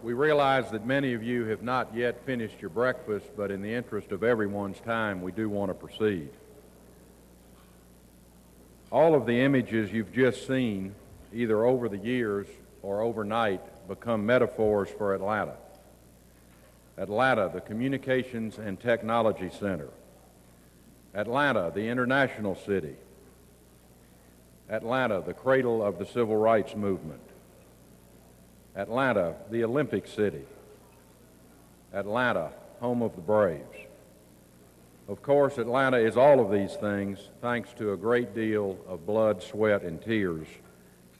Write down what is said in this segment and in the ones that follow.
We realize that many of you have not yet finished your breakfast, but in the interest of everyone's time, we do want to proceed. All of the images you've just seen, either over the years or overnight, become metaphors for Atlanta. Atlanta, the Communications and Technology Center. Atlanta, the international city. Atlanta, the cradle of the civil rights movement. Atlanta, the Olympic city. Atlanta, home of the Braves. Of course, Atlanta is all of these things thanks to a great deal of blood, sweat, and tears,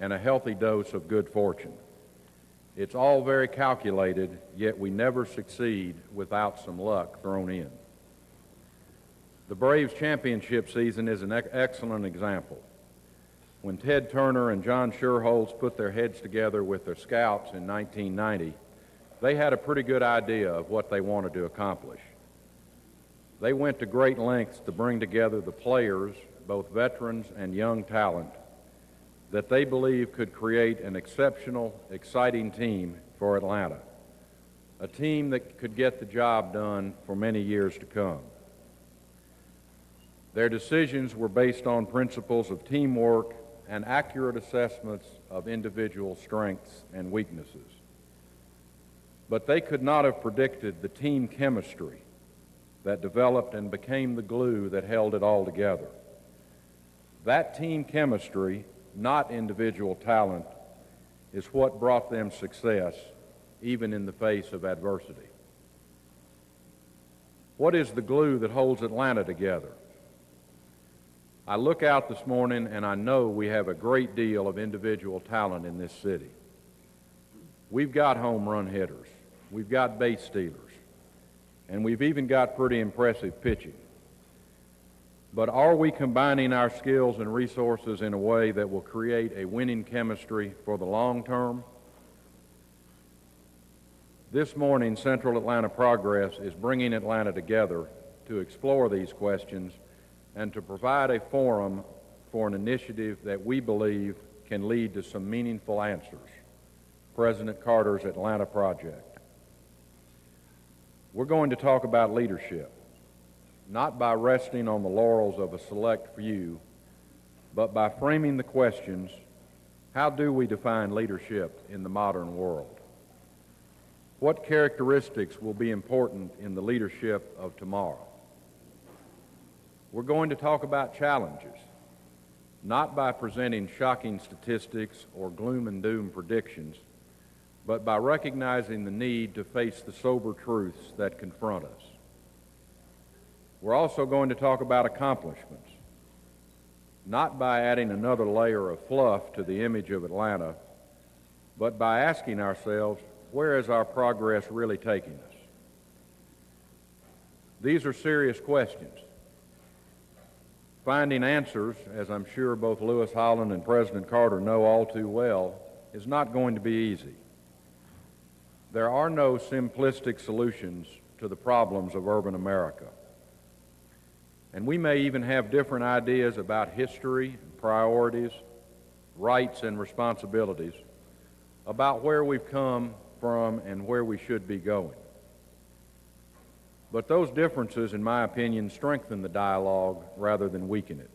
and a healthy dose of good fortune. It's all very calculated, yet we never succeed without some luck thrown in. The Braves championship season is an excellent example. When Ted Turner and John Sherholz put their heads together with their scouts in 1990, they had a pretty good idea of what they wanted to accomplish. They went to great lengths to bring together the players, both veterans and young talent, that they believed could create an exceptional, exciting team for Atlanta, a team that could get the job done for many years to come. Their decisions were based on principles of teamwork and accurate assessments of individual strengths and weaknesses. But they could not have predicted the team chemistry that developed and became the glue that held it all together. That team chemistry, not individual talent, is what brought them success, even in the face of adversity. What is the glue that holds Atlanta together? I look out this morning and I know we have a great deal of individual talent in this city. We've got home run hitters, we've got base stealers, and we've even got pretty impressive pitching. But are we combining our skills and resources in a way that will create a winning chemistry for the long term? This morning, Central Atlanta Progress is bringing Atlanta together to explore these questions and to provide a forum for an initiative that we believe can lead to some meaningful answers, President Carter's Atlanta Project. We're going to talk about leadership, not by resting on the laurels of a select few, but by framing the questions, how do we define leadership in the modern world? What characteristics will be important in the leadership of tomorrow? We're going to talk about challenges, not by presenting shocking statistics or gloom and doom predictions, but by recognizing the need to face the sober truths that confront us. We're also going to talk about accomplishments, not by adding another layer of fluff to the image of Atlanta, but by asking ourselves, where is our progress really taking us? These are serious questions. Finding answers, as I'm sure both Lewis Holland and President Carter know all too well, is not going to be easy. There are no simplistic solutions to the problems of urban America. And we may even have different ideas about history, priorities, rights, and responsibilities, about where we've come from and where we should be going. But those differences, in my opinion, strengthen the dialogue rather than weaken it.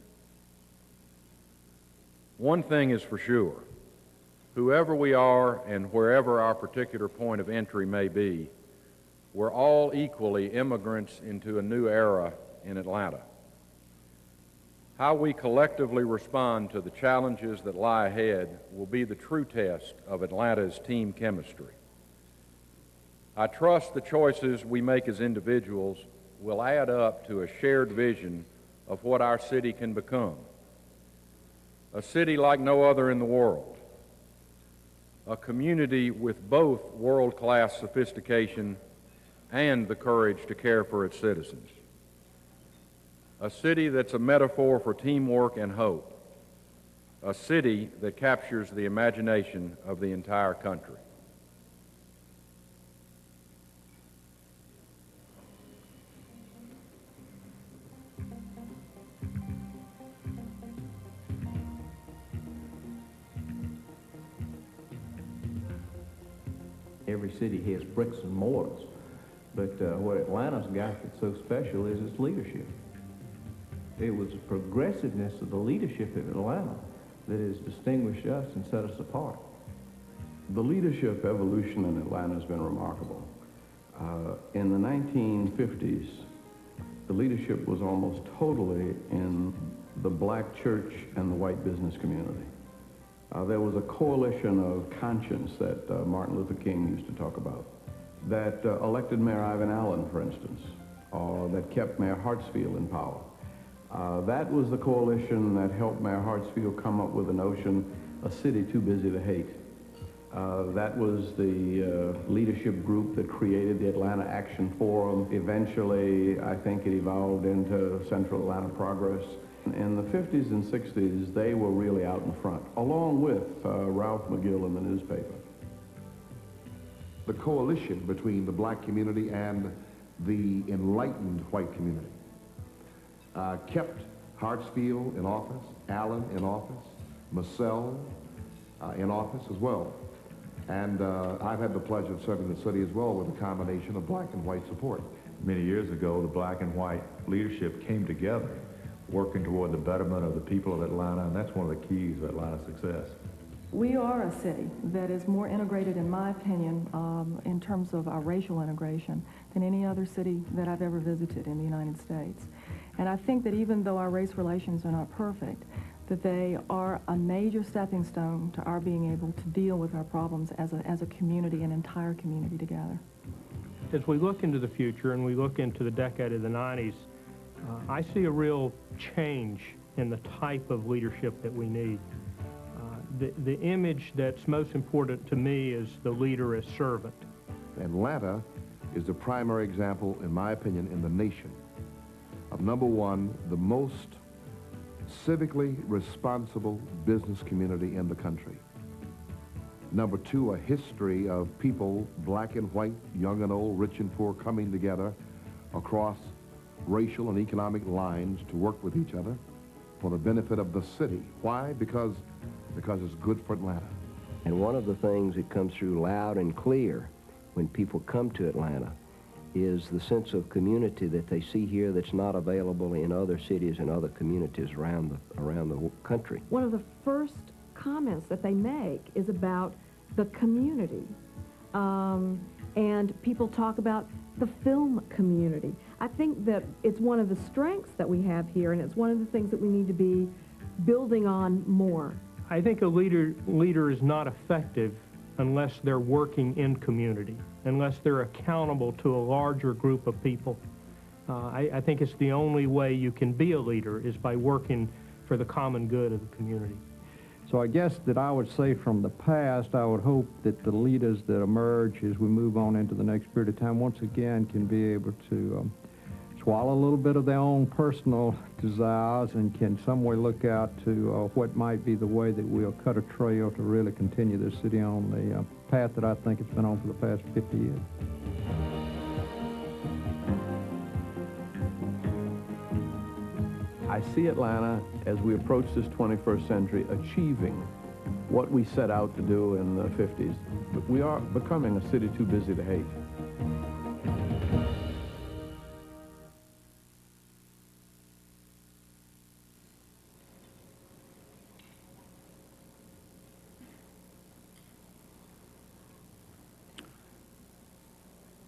One thing is for sure, whoever we are and wherever our particular point of entry may be, we're all equally immigrants into a new era in Atlanta. How we collectively respond to the challenges that lie ahead will be the true test of Atlanta's team chemistry. I trust the choices we make as individuals will add up to a shared vision of what our city can become. A city like no other in the world. A community with both world-class sophistication and the courage to care for its citizens. A city that's a metaphor for teamwork and hope. A city that captures the imagination of the entire country. Every city has bricks and mortars, but what Atlanta's got that's so special is its leadership. It was the progressiveness of the leadership in Atlanta that has distinguished us and set us apart. The leadership evolution in Atlanta has been remarkable. In the 1950s, the leadership was almost totally in the black church and the white business community. There was a coalition of conscience that Martin Luther King used to talk about, that elected Mayor Ivan Allen, for instance, or that kept Mayor Hartsfield in power. That was the coalition that helped Mayor Hartsfield come up with the notion, a city too busy to hate. That was the leadership group that created the Atlanta Action Forum. Eventually, I think it evolved into Central Atlanta Progress. In the 50s and 60s, they were really out in front, along with Ralph McGill in the newspaper. The coalition between the black community and the enlightened white community kept Hartsfield in office, Allen in office, Massell in office as well. And I've had the pleasure of serving the city as well with a combination of black and white support. Many years ago, the black and white leadership came together, working toward the betterment of the people of Atlanta, and that's one of the keys of Atlanta's success. We are a city that is more integrated, in my opinion, in terms of our racial integration than any other city that I've ever visited in the United States. And I think that even though our race relations are not perfect, that they are a major stepping stone to our being able to deal with our problems as a community, an entire community together. As we look into the future and we look into the decade of the 90s, I see a real change in the type of leadership that we need. The image that's most important to me is the leader as servant. Atlanta is the primary example, in my opinion, in the nation of, number one, the most civically responsible business community in the country. Number two, a history of people, black and white, young and old, rich and poor, coming together across racial and economic lines to work with each other for the benefit of the city. Why? Because it's good for Atlanta. And one of the things that comes through loud and clear when people come to Atlanta is the sense of community that they see here that's not available in other cities and other communities around the country. One of the first comments that they make is about the community. And people talk about the film community. I think that it's one of the strengths that we have here, and it's one of the things that we need to be building on more. I think a leader is not effective unless they're working in community, unless they're accountable to a larger group of people. I think it's the only way you can be a leader is by working for the common good of the community. So I guess that I would say from the past, I would hope that the leaders that emerge as we move on into the next period of time once again can be able to swallow a little bit of their own personal desires and can some way look out to what might be the way that we'll cut a trail to really continue this city on the path that I think it's been on for the past 50 years. I see Atlanta, as we approach this 21st century, achieving what we set out to do in the 50s. But we are becoming a city too busy to hate.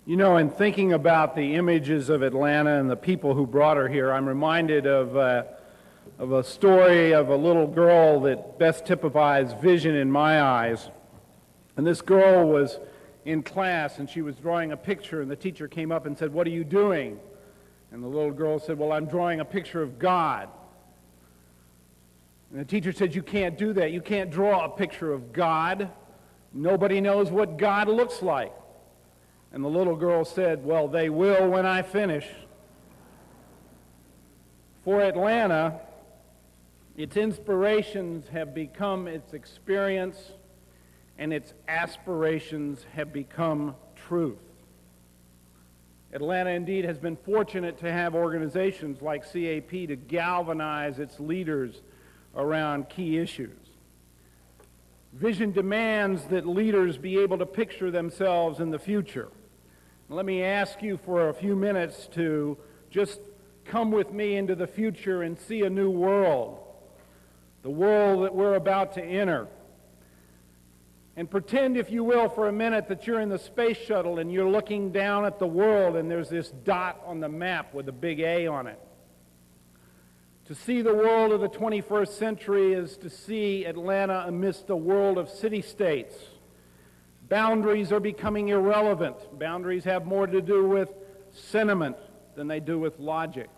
You know, in thinking about the images of Atlanta and the people who brought her here, I'm reminded of a story of a little girl that best typifies vision in my eyes. And this girl was in class, and she was drawing a picture, and the teacher came up and said, "What are you doing?" And the little girl said, "Well, I'm drawing a picture of God." And the teacher said, "You can't do that. You can't draw a picture of God. Nobody knows what God looks like." And the little girl said, "Well, they will when I finish." For Atlanta, its inspirations have become its experience, and its aspirations have become truth. Atlanta, indeed, has been fortunate to have organizations like CAP to galvanize its leaders around key issues. Vision demands that leaders be able to picture themselves in the future. Let me ask you for a few minutes to just come with me into the future and see a new world, the world that we're about to enter. And pretend, if you will, for a minute that you're in the space shuttle and you're looking down at the world and there's this dot on the map with a big A on it. To see the world of the 21st century is to see Atlanta amidst a world of city-states. Boundaries are becoming irrelevant. Boundaries have more to do with sentiment than they do with logic.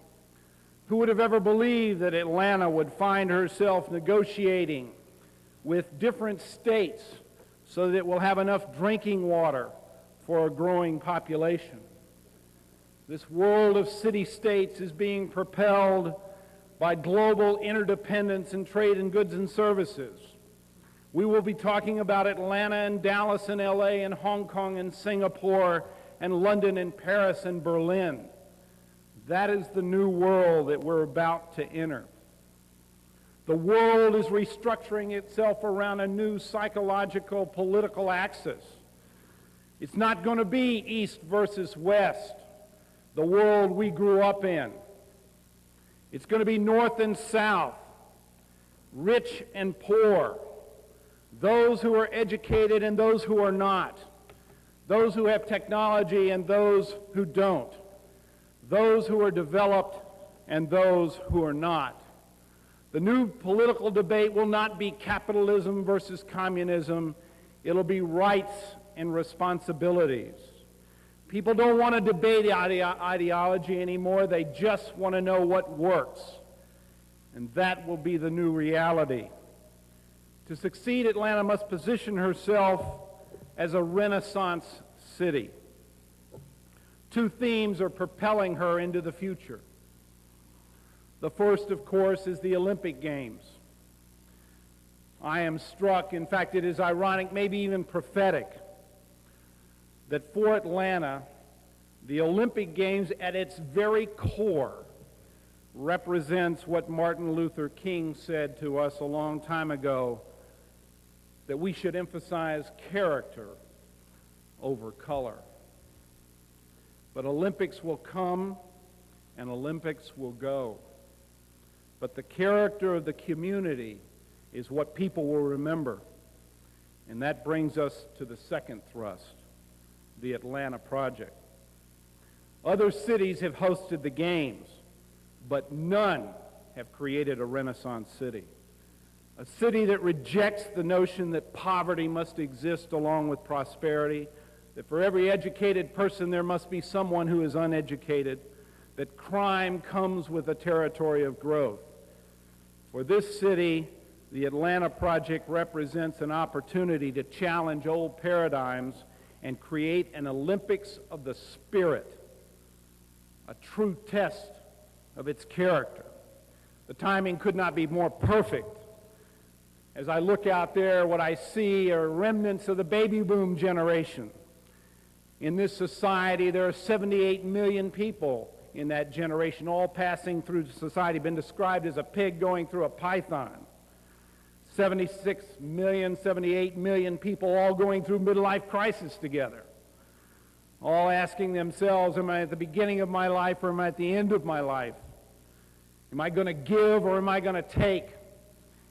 Who would have ever believed that Atlanta would find herself negotiating with different states so that it will have enough drinking water for a growing population? This world of city-states is being propelled by global interdependence in trade and goods and services. We will be talking about Atlanta and Dallas and LA and Hong Kong and Singapore and London and Paris and Berlin. That is the new world that we're about to enter. The world is restructuring itself around a new psychological political axis. It's not going to be East versus West, the world we grew up in. It's going to be North and South, rich and poor, those who are educated and those who are not, those who have technology and those who don't, those who are developed and those who are not. The new political debate will not be capitalism versus communism. It'll be rights and responsibilities. People don't want to debate ideology anymore. They just want to know what works. And that will be the new reality. To succeed, Atlanta must position herself as a Renaissance city. Two themes are propelling her into the future. The first, of course, is the Olympic Games. I am struck, in fact, it is ironic, maybe even prophetic, that for Atlanta, the Olympic Games at its very core represents what Martin Luther King said to us a long time ago, that we should emphasize character over color. But Olympics will come and Olympics will go. But the character of the community is what people will remember. And that brings us to the second thrust, the Atlanta Project. Other cities have hosted the Games, but none have created a Renaissance city. A city that rejects the notion that poverty must exist along with prosperity, that for every educated person there must be someone who is uneducated, that crime comes with a territory of growth. For this city, the Atlanta Project represents an opportunity to challenge old paradigms and create an Olympics of the spirit, a true test of its character. The timing could not be more perfect. As I look out there, what I see are remnants of the baby boom generation. In this society, there are 78 million people in that generation, all passing through society, been described as a pig going through a python. 76 million, 78 million people all going through midlife crisis together, all asking themselves, am I at the beginning of my life or am I at the end of my life? Am I going to give or am I going to take?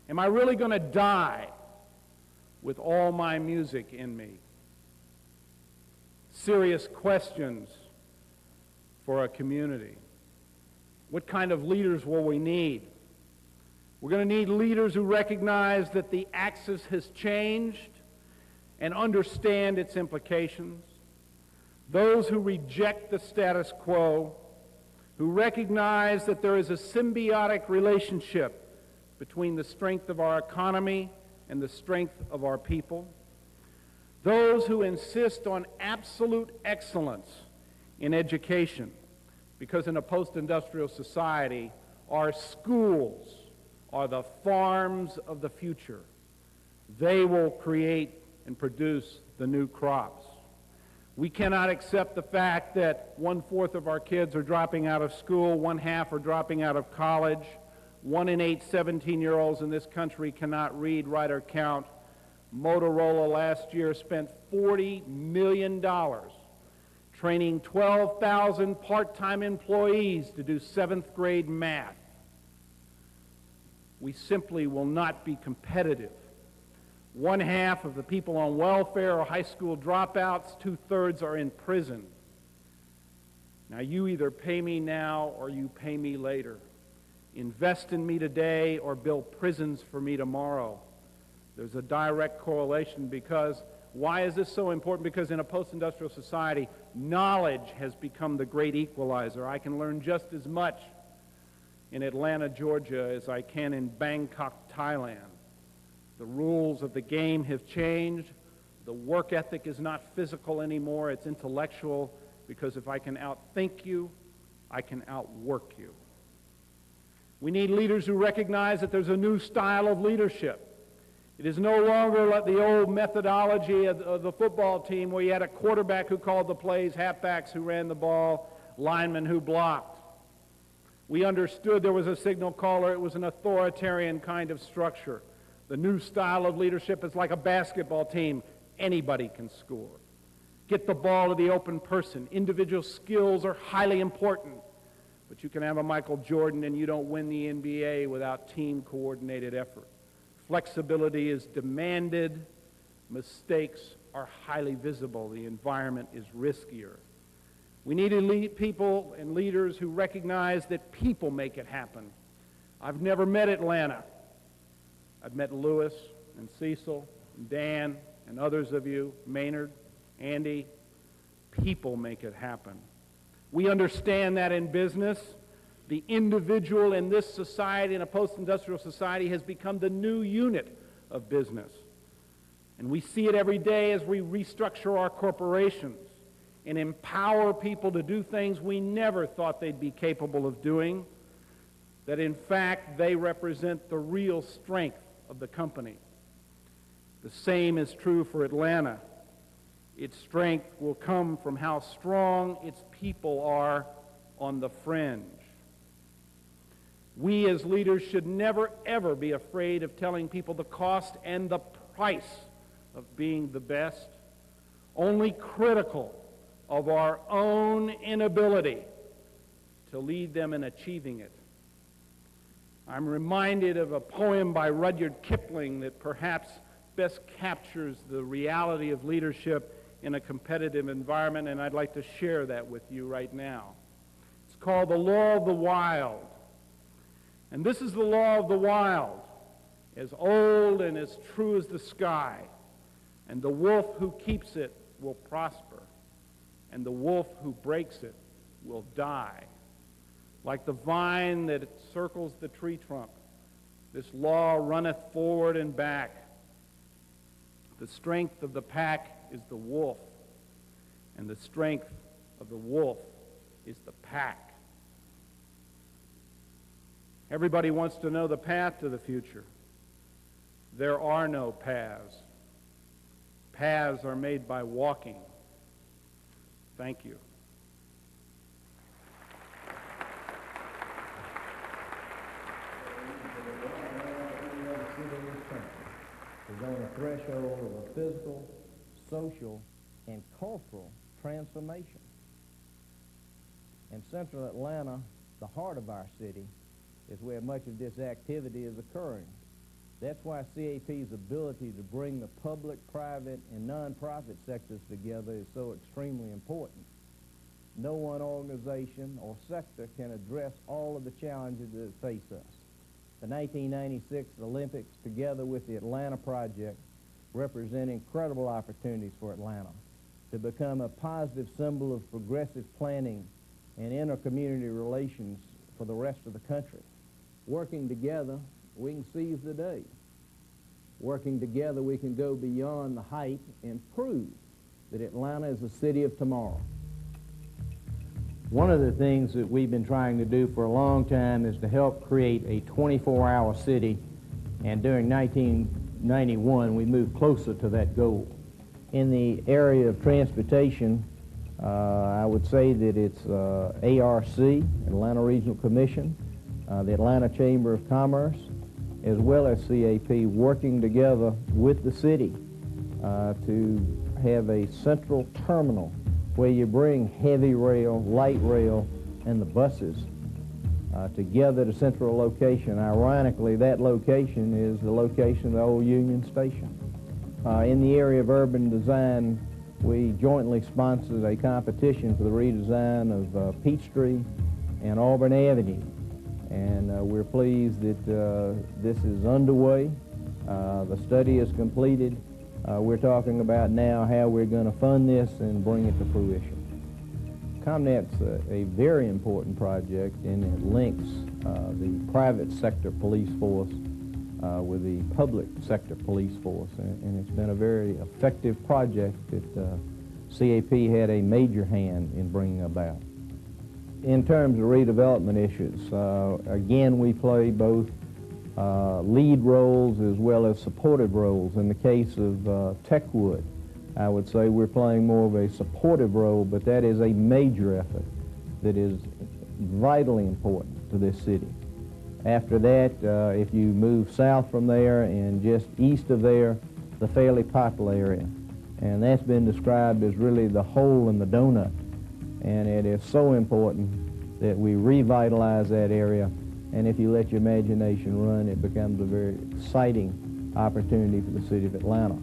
Am I really going to die with all my music in me? Serious questions for a community. What kind of leaders will we need? We're going to need leaders who recognize that the axis has changed and understand its implications. Those who reject the status quo, who recognize that there is a symbiotic relationship between the strength of our economy and the strength of our people. Those who insist on absolute excellence in education, because in a post-industrial society, our schools are the farms of the future. They will create and produce the new crops. We cannot accept the fact that 1/4 of our kids are dropping out of school, 1/2 are dropping out of college. 1 in 8 17-year-olds in this country cannot read, write, or count. Motorola last year spent $40 million training 12,000 part-time employees to do 7th grade math. We simply will not be competitive. 1/2 of the people on welfare are high school dropouts, 2/3 are in prison. Now you either pay me now or you pay me later. Invest in me today or build prisons for me tomorrow. There's a direct correlation because, why is this so important? Because in a post-industrial society, knowledge has become the great equalizer. I can learn just as much in Atlanta, Georgia as I can in Bangkok, Thailand. The rules of the game have changed. The work ethic is not physical anymore, it's intellectual, because if I can outthink you, I can outwork you. We need leaders who recognize that there's a new style of leadership. It is no longer like the old methodology of the football team where you had a quarterback who called the plays, halfbacks who ran the ball, linemen who blocked. We understood there was a signal caller. It was an authoritarian kind of structure. The new style of leadership is like a basketball team. Anybody can score. Get the ball to the open person. Individual skills are highly important. But you can have a Michael Jordan and you don't win the NBA without team-coordinated effort. Flexibility is demanded. Mistakes are highly visible. The environment is riskier. We need elite people and leaders who recognize that people make it happen. I've never met Atlanta. I've met Lewis and Cecil and Dan and others of you, Maynard, Andy. People make it happen. We understand that in business, the individual in this society, in a post-industrial society, has become the new unit of business. And we see it every day as we restructure our corporations and empower people to do things we never thought they'd be capable of doing, that in fact they represent the real strength of the company. The same is true for Atlanta. Its strength will come from how strong its people are on the fringe. We as leaders should never, ever be afraid of telling people the cost and the price of being the best, only critical of our own inability to lead them in achieving it. I'm reminded of a poem by Rudyard Kipling that perhaps best captures the reality of leadership in a competitive environment, and I'd like to share that with you right now. It's called The Law of the Wild. And this is the law of the wild, as old and as true as the sky. And the wolf who keeps it will prosper, and the wolf who breaks it will die. Like the vine that circles the tree trunk, this law runneth forward and back. The strength of the pack is the wolf, and the strength of the wolf is the pack. Everybody wants to know the path to the future. There are no paths. Paths are made by walking. Thank you. Is on the threshold of a physical, social, and cultural transformation. In central Atlanta, the heart of our city, is where much of this activity is occurring. That's why CAP's ability to bring the public, private, and nonprofit sectors together is so extremely important. No one organization or sector can address all of the challenges that face us. The 1996 Olympics, together with the Atlanta Project, represent incredible opportunities for Atlanta to become a positive symbol of progressive planning and inter-community relations for the rest of the country. Working together, we can seize the day. Working together, we can go beyond the hype and prove that Atlanta is a city of tomorrow. One of the things that we've been trying to do for a long time is to help create a 24-hour city, and during 1991, we moved closer to that goal. In the area of transportation, I would say that it's ARC, Atlanta Regional Commission, the Atlanta Chamber of Commerce, as well as CAP, working together with the city to have a central terminal where you bring heavy rail, light rail, and the buses together to central location. Ironically, that location is the location of the old Union Station. In the area of urban design, we jointly sponsored a competition for the redesign of Peachtree and Auburn Avenue. And we're pleased that this is underway. The study is completed. We're talking about now how we're going to fund this and bring it to fruition. ComNet's a very important project, and it links the private sector police force with the public sector police force, and it's been a very effective project that CAP had a major hand in bringing about. in terms of redevelopment issues, again, we play both lead roles as well as supportive roles. In the case of Techwood, I would say we're playing more of a supportive role, but that is a major effort that is vitally important to this city. After that, if you move south from there and just east of there, the fairly popular area. And that's been described as really the hole in the donut. And it is so important that we revitalize that area. And if you let your imagination run, it becomes a very exciting opportunity for the city of Atlanta.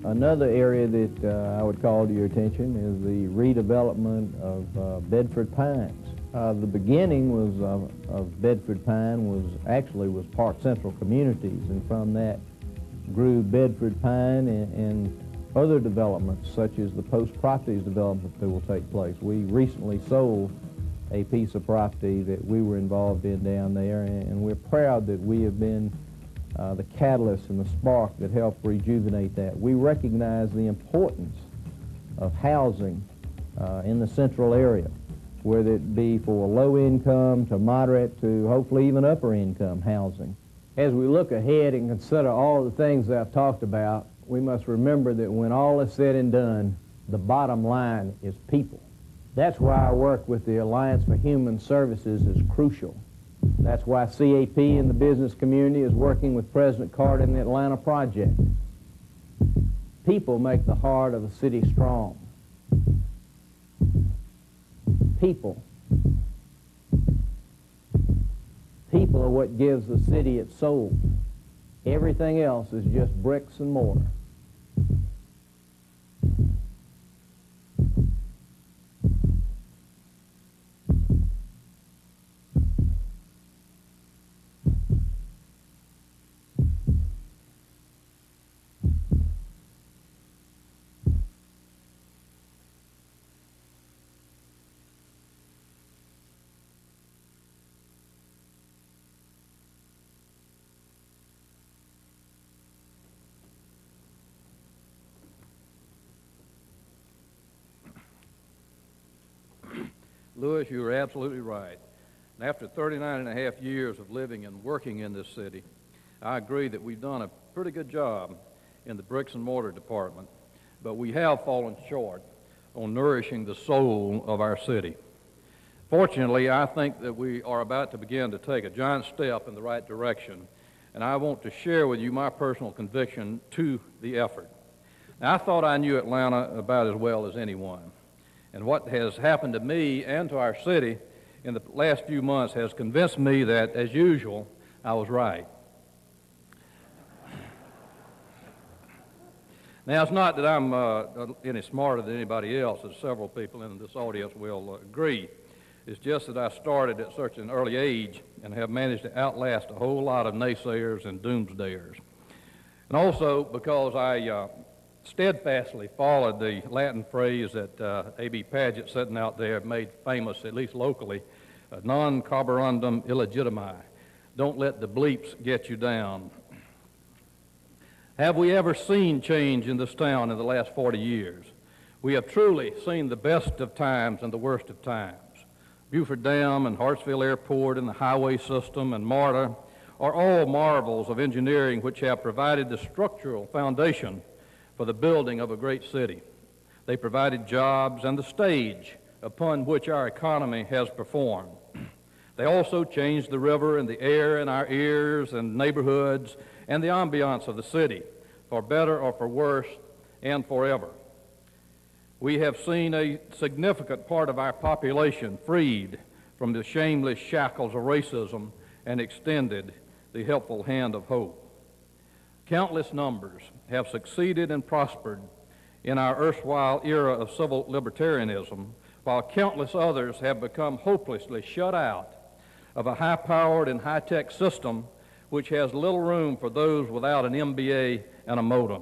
Another area that I would call to your attention is the redevelopment of Bedford Pines. The beginning of Bedford Pine was Park Central Communities, and from that grew Bedford Pine and other developments such as the Post Properties development that will take place. We recently sold a piece of property that we were involved in down there, and we're proud that we have been the catalyst and the spark that helped rejuvenate that. We recognize the importance of housing in the central area, whether it be for low income to moderate to hopefully even upper income housing. As we look ahead and consider all the things that I've talked about, we must remember that when all is said and done, the bottom line is people. That's why our work with the Alliance for Human Services is crucial. That's why CAP in the business community is working with President Carter in the Atlanta Project. People make the heart of a city strong. People. People are what gives the city its soul. Everything else is just bricks and mortar. Lewis, you are absolutely right. And after 39 and a half years of living and working in this city, I agree that we've done a pretty good job in the bricks and mortar department, but we have fallen short on nourishing the soul of our city. Fortunately, I think that we are about to begin to take a giant step in the right direction, and I want to share with you my personal conviction to the effort. Now, I thought I knew Atlanta about as well as anyone. And what has happened to me and to our city in the last few months has convinced me that, as usual, I was right. Now, it's not that I'm any smarter than anybody else, as several people in this audience will agree. It's just that I started at such an early age and have managed to outlast a whole lot of naysayers and doomsdayers. And also because I steadfastly followed the Latin phrase that A.B. Paget, sitting out there, made famous, at least locally, non carborundum illegitimi. Don't let the bleeps get you down. Have we ever seen change in this town in the last 40 years? We have truly seen the best of times and the worst of times. Buford Dam and Hartsville Airport and the highway system and MARTA are all marvels of engineering which have provided the structural foundation for the building of a great city. They provided jobs and the stage upon which our economy has performed. They also changed the river and the air in our ears and neighborhoods and the ambiance of the city, for better or for worse and forever. We have seen a significant part of our population freed from the shameless shackles of racism and extended the helpful hand of hope. Countless numbers have succeeded and prospered in our erstwhile era of civil libertarianism, while countless others have become hopelessly shut out of a high-powered and high-tech system which has little room for those without an MBA and a modem.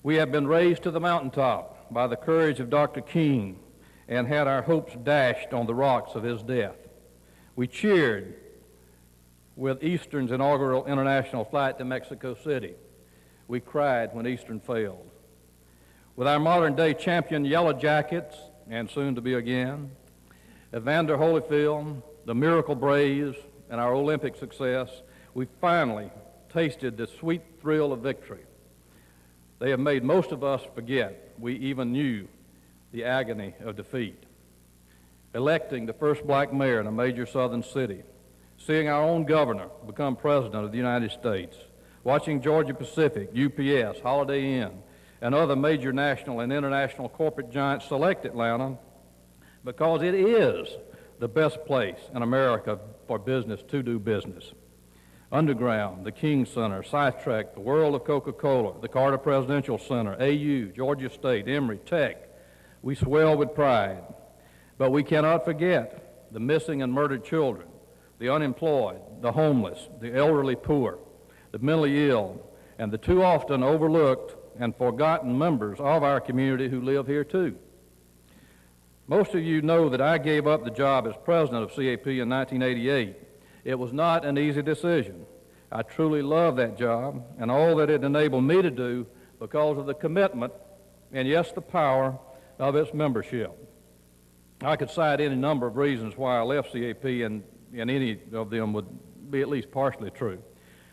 We have been raised to the mountaintop by the courage of Dr. King and had our hopes dashed on the rocks of his death. We cheered with Eastern's inaugural international flight to Mexico City. We cried when Eastern failed. With our modern-day champion Yellow Jackets, and soon to be again, Evander Holyfield, the Miracle Braves, and our Olympic success, we finally tasted the sweet thrill of victory. They have made most of us forget we even knew the agony of defeat. Electing the first black mayor in a major southern city, seeing our own governor become president of the United States, watching Georgia Pacific, UPS, Holiday Inn, and other major national and international corporate giants select Atlanta because it is the best place in America for business to do business. Underground, the King Center, Sidetrack, the World of Coca-Cola, the Carter Presidential Center, AU, Georgia State, Emory, Tech. We swell with pride. But we cannot forget the missing and murdered children, the unemployed, the homeless, the elderly poor, the mentally ill, and the too often overlooked and forgotten members of our community who live here too. Most of you know that I gave up the job as president of CAP in 1988. It was not an easy decision. I truly love that job and all that it enabled me to do because of the commitment and, yes, the power of its membership. I could cite any number of reasons why I left CAP, and any of them would be at least partially true.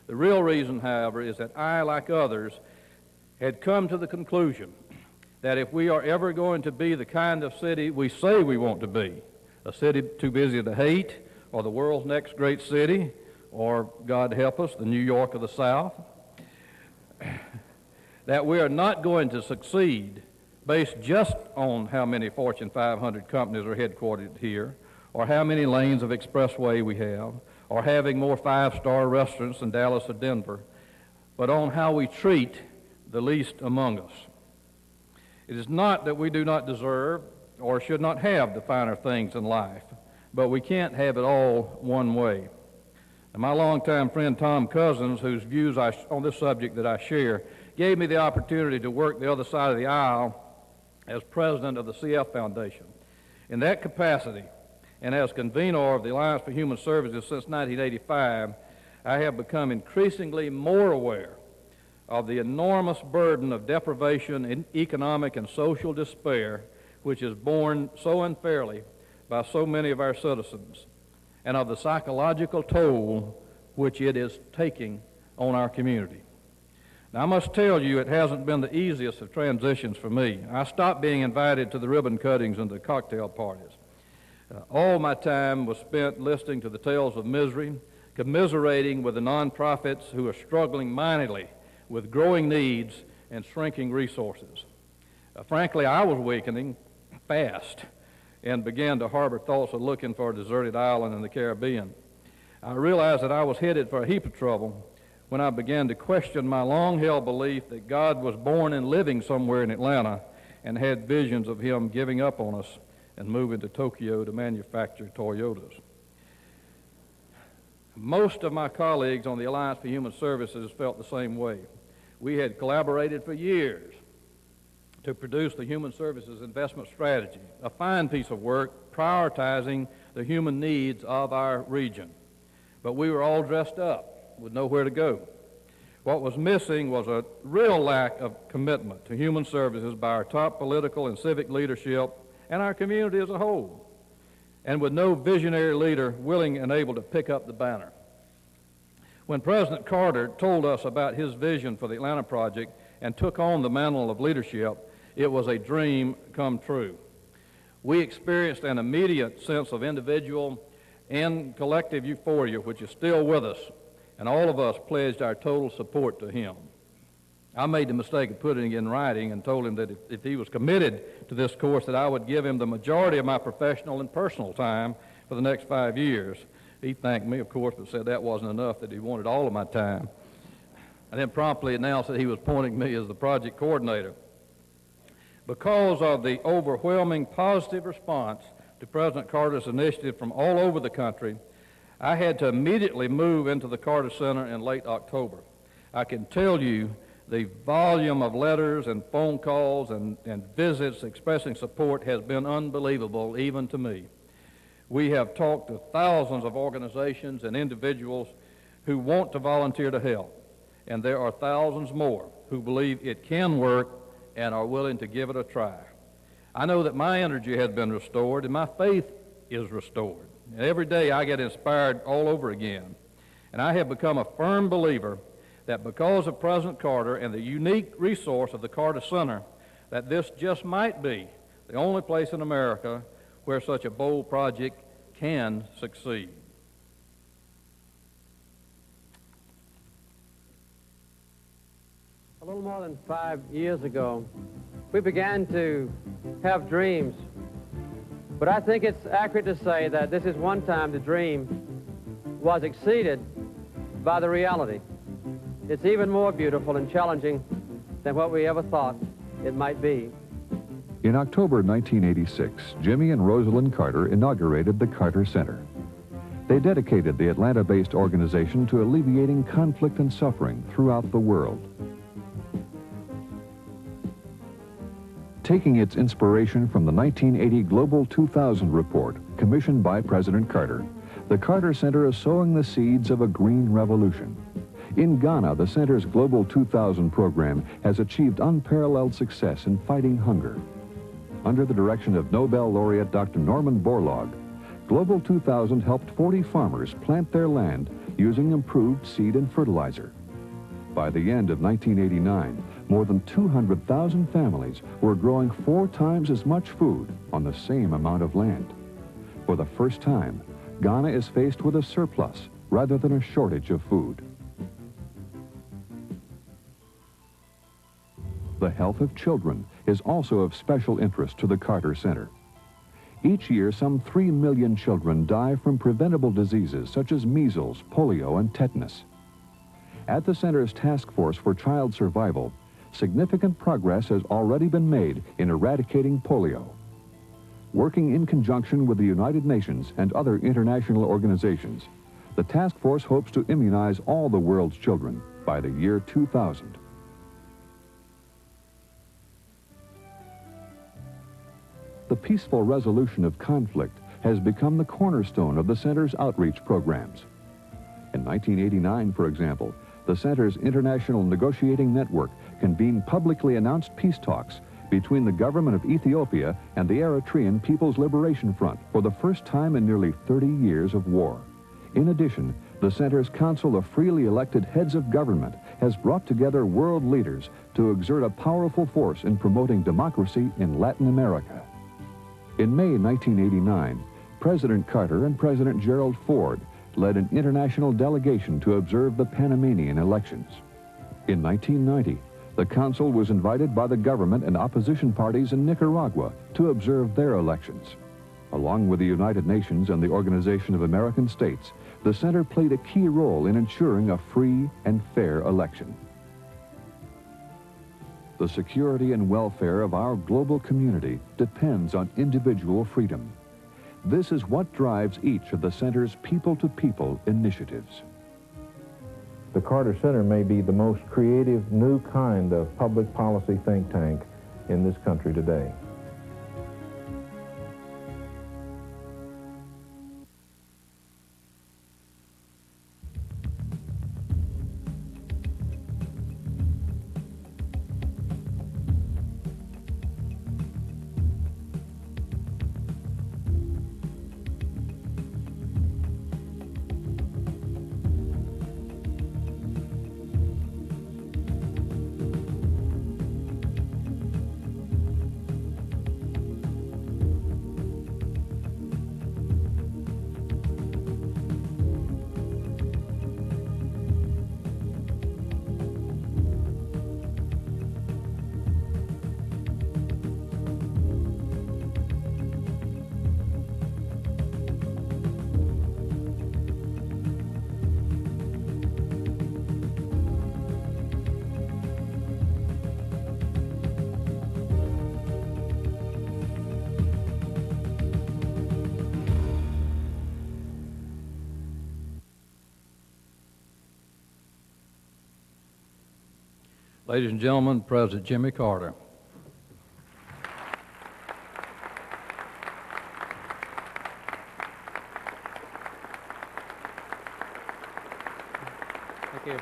The real reason, however, is that I, like others, had come to the conclusion that if we are ever going to be the kind of city we say we want to be, a city too busy to hate, or the world's next great city, or, God help us, the New York of the South, that we are not going to succeed based just on how many Fortune 500 companies are headquartered here, or how many lanes of expressway we have, or having more five-star restaurants than Dallas or Denver, but on how we treat the least among us. It is not that we do not deserve or should not have the finer things in life, but we can't have it all one way. And my longtime friend Tom Cousins, whose views on this subject that I share, gave me the opportunity to work the other side of the aisle as president of the CF Foundation. In that capacity, and as convener of the Alliance for Human Services since 1985, I have become increasingly more aware of the enormous burden of deprivation and economic and social despair which is borne so unfairly by so many of our citizens, and of the psychological toll which it is taking on our community. Now, I must tell you, it hasn't been the easiest of transitions for me. I stopped being invited to the ribbon cuttings and the cocktail parties. All my time was spent listening to the tales of misery, commiserating with the nonprofits who are struggling mightily with growing needs and shrinking resources. Frankly, I was weakening fast and began to harbor thoughts of looking for a deserted island in the Caribbean. I realized that I was headed for a heap of trouble when I began to question my long-held belief that God was born and living somewhere in Atlanta and had visions of him giving up on us and moving to Tokyo to manufacture Toyotas. Most of my colleagues on the Alliance for Human Services felt the same way. We had collaborated for years to produce the Human Services Investment Strategy, a fine piece of work prioritizing the human needs of our region. But we were all dressed up with nowhere to go. What was missing was a real lack of commitment to human services by our top political and civic leadership and our community as a whole, and with no visionary leader willing and able to pick up the banner. When President Carter told us about his vision for the Atlanta project and took on the mantle of leadership, it was a dream come true. We experienced an immediate sense of individual and collective euphoria, which is still with us, and all of us pledged our total support to him. I made the mistake of putting it in writing and told him that if he was committed to this course, that I would give him the majority of my professional and personal time for the next 5 years. He thanked me, of course, but said that wasn't enough, that he wanted all of my time. I then promptly announced that he was appointing me as the project coordinator. Because of the overwhelming positive response to President Carter's initiative from all over the country, I had to immediately move into the Carter Center in late October. I can tell you the volume of letters and phone calls and visits expressing support has been unbelievable, even to me. We have talked to thousands of organizations and individuals who want to volunteer to help, and there are thousands more who believe it can work and are willing to give it a try. I know that my energy has been restored and my faith is restored. And every day I get inspired all over again. And I have become a firm believer that because of President Carter and the unique resource of the Carter Center, that this just might be the only place in America where such a bold project can succeed. A little more than 5 years ago, we began to have dreams. But I think it's accurate to say that this is one time the dream was exceeded by the reality. It's even more beautiful and challenging than what we ever thought it might be. In October 1986, Jimmy and Rosalind Carter inaugurated the Carter Center. They dedicated the Atlanta-based organization to alleviating conflict and suffering throughout the world. Taking its inspiration from the 1980 Global 2000 report commissioned by President Carter, the Carter Center is sowing the seeds of a green revolution. In Ghana, the center's Global 2000 program has achieved unparalleled success in fighting hunger. Under the direction of Nobel laureate Dr. Norman Borlaug, Global 2000 helped 40 farmers plant their land using improved seed and fertilizer. By the end of 1989, more than 200,000 families were growing 4 times as much food on the same amount of land. For the first time, Ghana is faced with a surplus rather than a shortage of food. The health of children is also of special interest to the Carter Center. Each year, some 3 million children die from preventable diseases such as measles, polio, and tetanus. At the center's Task Force for Child Survival, significant progress has already been made in eradicating polio. Working in conjunction with the United Nations and other international organizations, the task force hopes to immunize all the world's children by the year 2000. The peaceful resolution of conflict has become the cornerstone of the center's outreach programs. In 1989, for example, the center's International Negotiating Network convened publicly announced peace talks between the government of Ethiopia and the Eritrean People's Liberation Front for the first time in nearly 30 years of war. In addition, the center's Council of Freely Elected Heads of Government has brought together world leaders to exert a powerful force in promoting democracy in Latin America. In May 1989, President Carter and President Gerald Ford led an international delegation to observe the Panamanian elections. In 1990, the Council was invited by the government and opposition parties in Nicaragua to observe their elections. Along with the United Nations and the Organization of American States, the Center played a key role in ensuring a free and fair election. The security and welfare of our global community depends on individual freedom. This is what drives each of the Center's people-to-people initiatives. The Carter Center may be the most creative new kind of public policy think tank in this country today. Ladies and gentlemen, President Jimmy Carter. Thank you.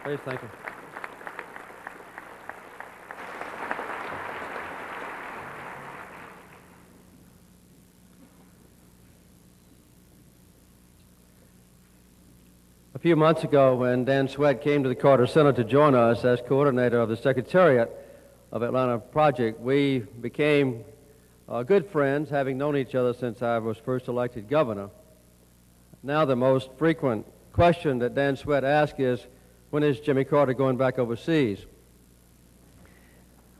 Please, thank you. a few months ago when Dan Sweat came to the Carter Center to join us as coordinator of the Secretariat of Atlanta Project. We became good friends, having known each other since I was first elected governor. Now the most frequent question that Dan Sweat asks is, when is Jimmy Carter going back overseas?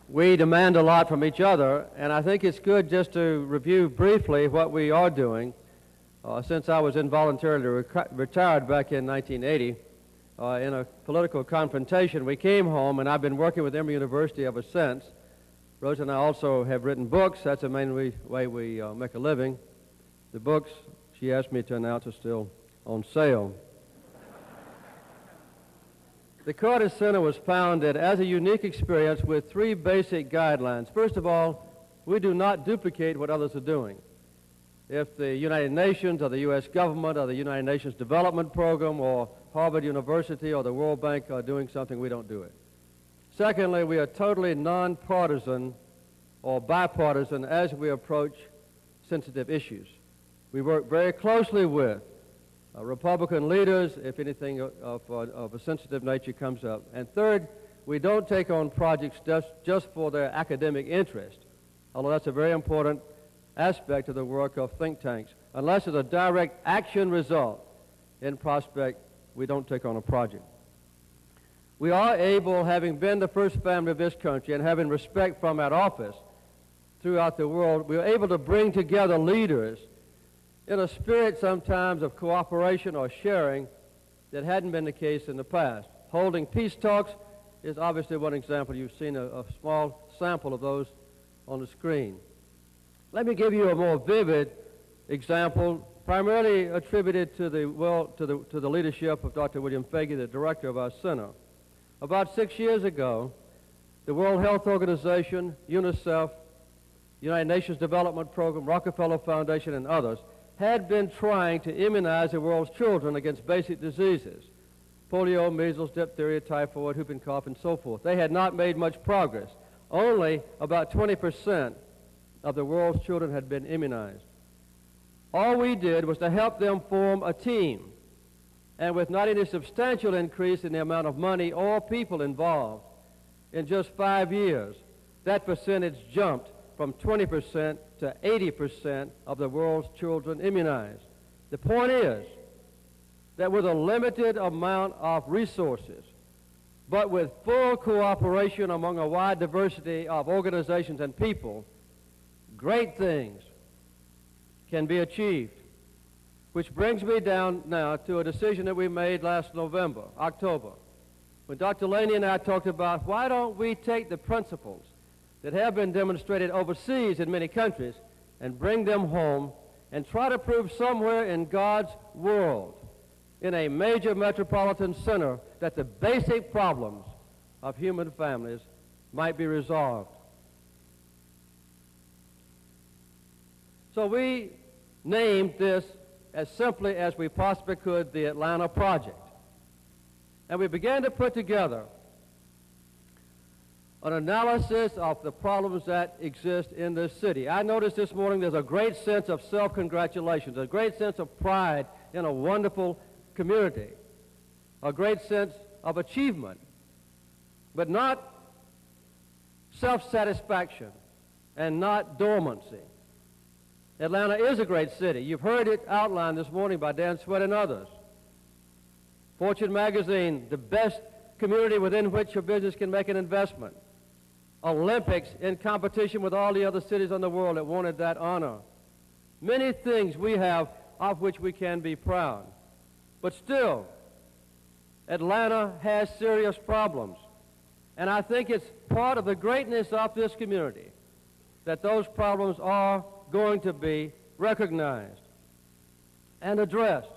We demand a lot from each other, and I think it's good just to review briefly what we are doing. Since I was involuntarily retired back in 1980, in a political confrontation, we came home, and I've been working with Emory University ever since. Rose and I also have written books. That's the main way we make a living. The books, she asked me to announce, are still on sale. The Carter Center was founded as a unique experience with three basic guidelines. First of all, we do not duplicate what others are doing. If the United Nations or the U.S. government or the United Nations Development Program or Harvard University or the World Bank are doing something, we don't do it. Secondly, we are totally nonpartisan or bipartisan as we approach sensitive issues. We work very closely with Republican leaders if anything of a sensitive nature comes up. And third, we don't take on projects just for their academic interest, although that's a very important aspect of the work of think tanks. Unless there's a direct action result in prospect, we don't take on a project. We are able, having been the first family of this country and having respect from that office throughout the world, we are able to bring together leaders in a spirit sometimes of cooperation or sharing that hadn't been the case in the past. Holding peace talks is obviously one example. You've seen a small sample of those on the screen. Let me give you a more vivid example, primarily attributed to the leadership of Dr. William Faggy, the director of our center. About 6 years ago, the World Health Organization, UNICEF, United Nations Development Program, Rockefeller Foundation, and others had been trying to immunize the world's children against basic diseases, polio, measles, diphtheria, typhoid, whooping cough, and so forth. They had not made much progress. Only about 20% of the world's children had been immunized. All we did was to help them form a team, and with not any substantial increase in the amount of money or people involved, in just 5 years, that percentage jumped from 20% to 80% of the world's children immunized. The point is that with a limited amount of resources, but with full cooperation among a wide diversity of organizations and people, great things can be achieved. Which brings me down now to a decision that we made last October, when Dr. Laney and I talked about why don't we take the principles that have been demonstrated overseas in many countries and bring them home and try to prove somewhere in God's world, in a major metropolitan center, that the basic problems of human families might be resolved. So we named this as simply as we possibly could the Atlanta Project. And we began to put together an analysis of the problems that exist in this city. I noticed this morning there's a great sense of self-congratulation, a great sense of pride in a wonderful community, a great sense of achievement, but not self-satisfaction and not dormancy. Atlanta is a great city. You've heard it outlined this morning by Dan Sweat and others. Fortune magazine, the best community within which your business can make an investment. Olympics in competition with all the other cities in the world that wanted that honor. Many things we have of which we can be proud. But still, Atlanta has serious problems. And I think it's part of the greatness of this community that those problems are going to be recognized and addressed.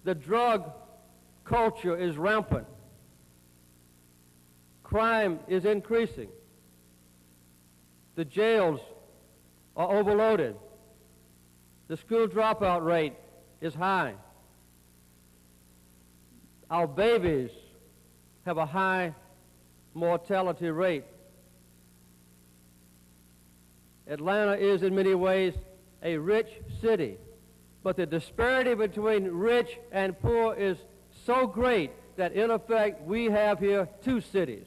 The drug culture is rampant. Crime is increasing. The jails are overloaded. The school dropout rate is high. Our babies have a high mortality rate. Atlanta is in many ways a rich city, But the disparity between rich and poor is so great that, in effect, we have here two cities.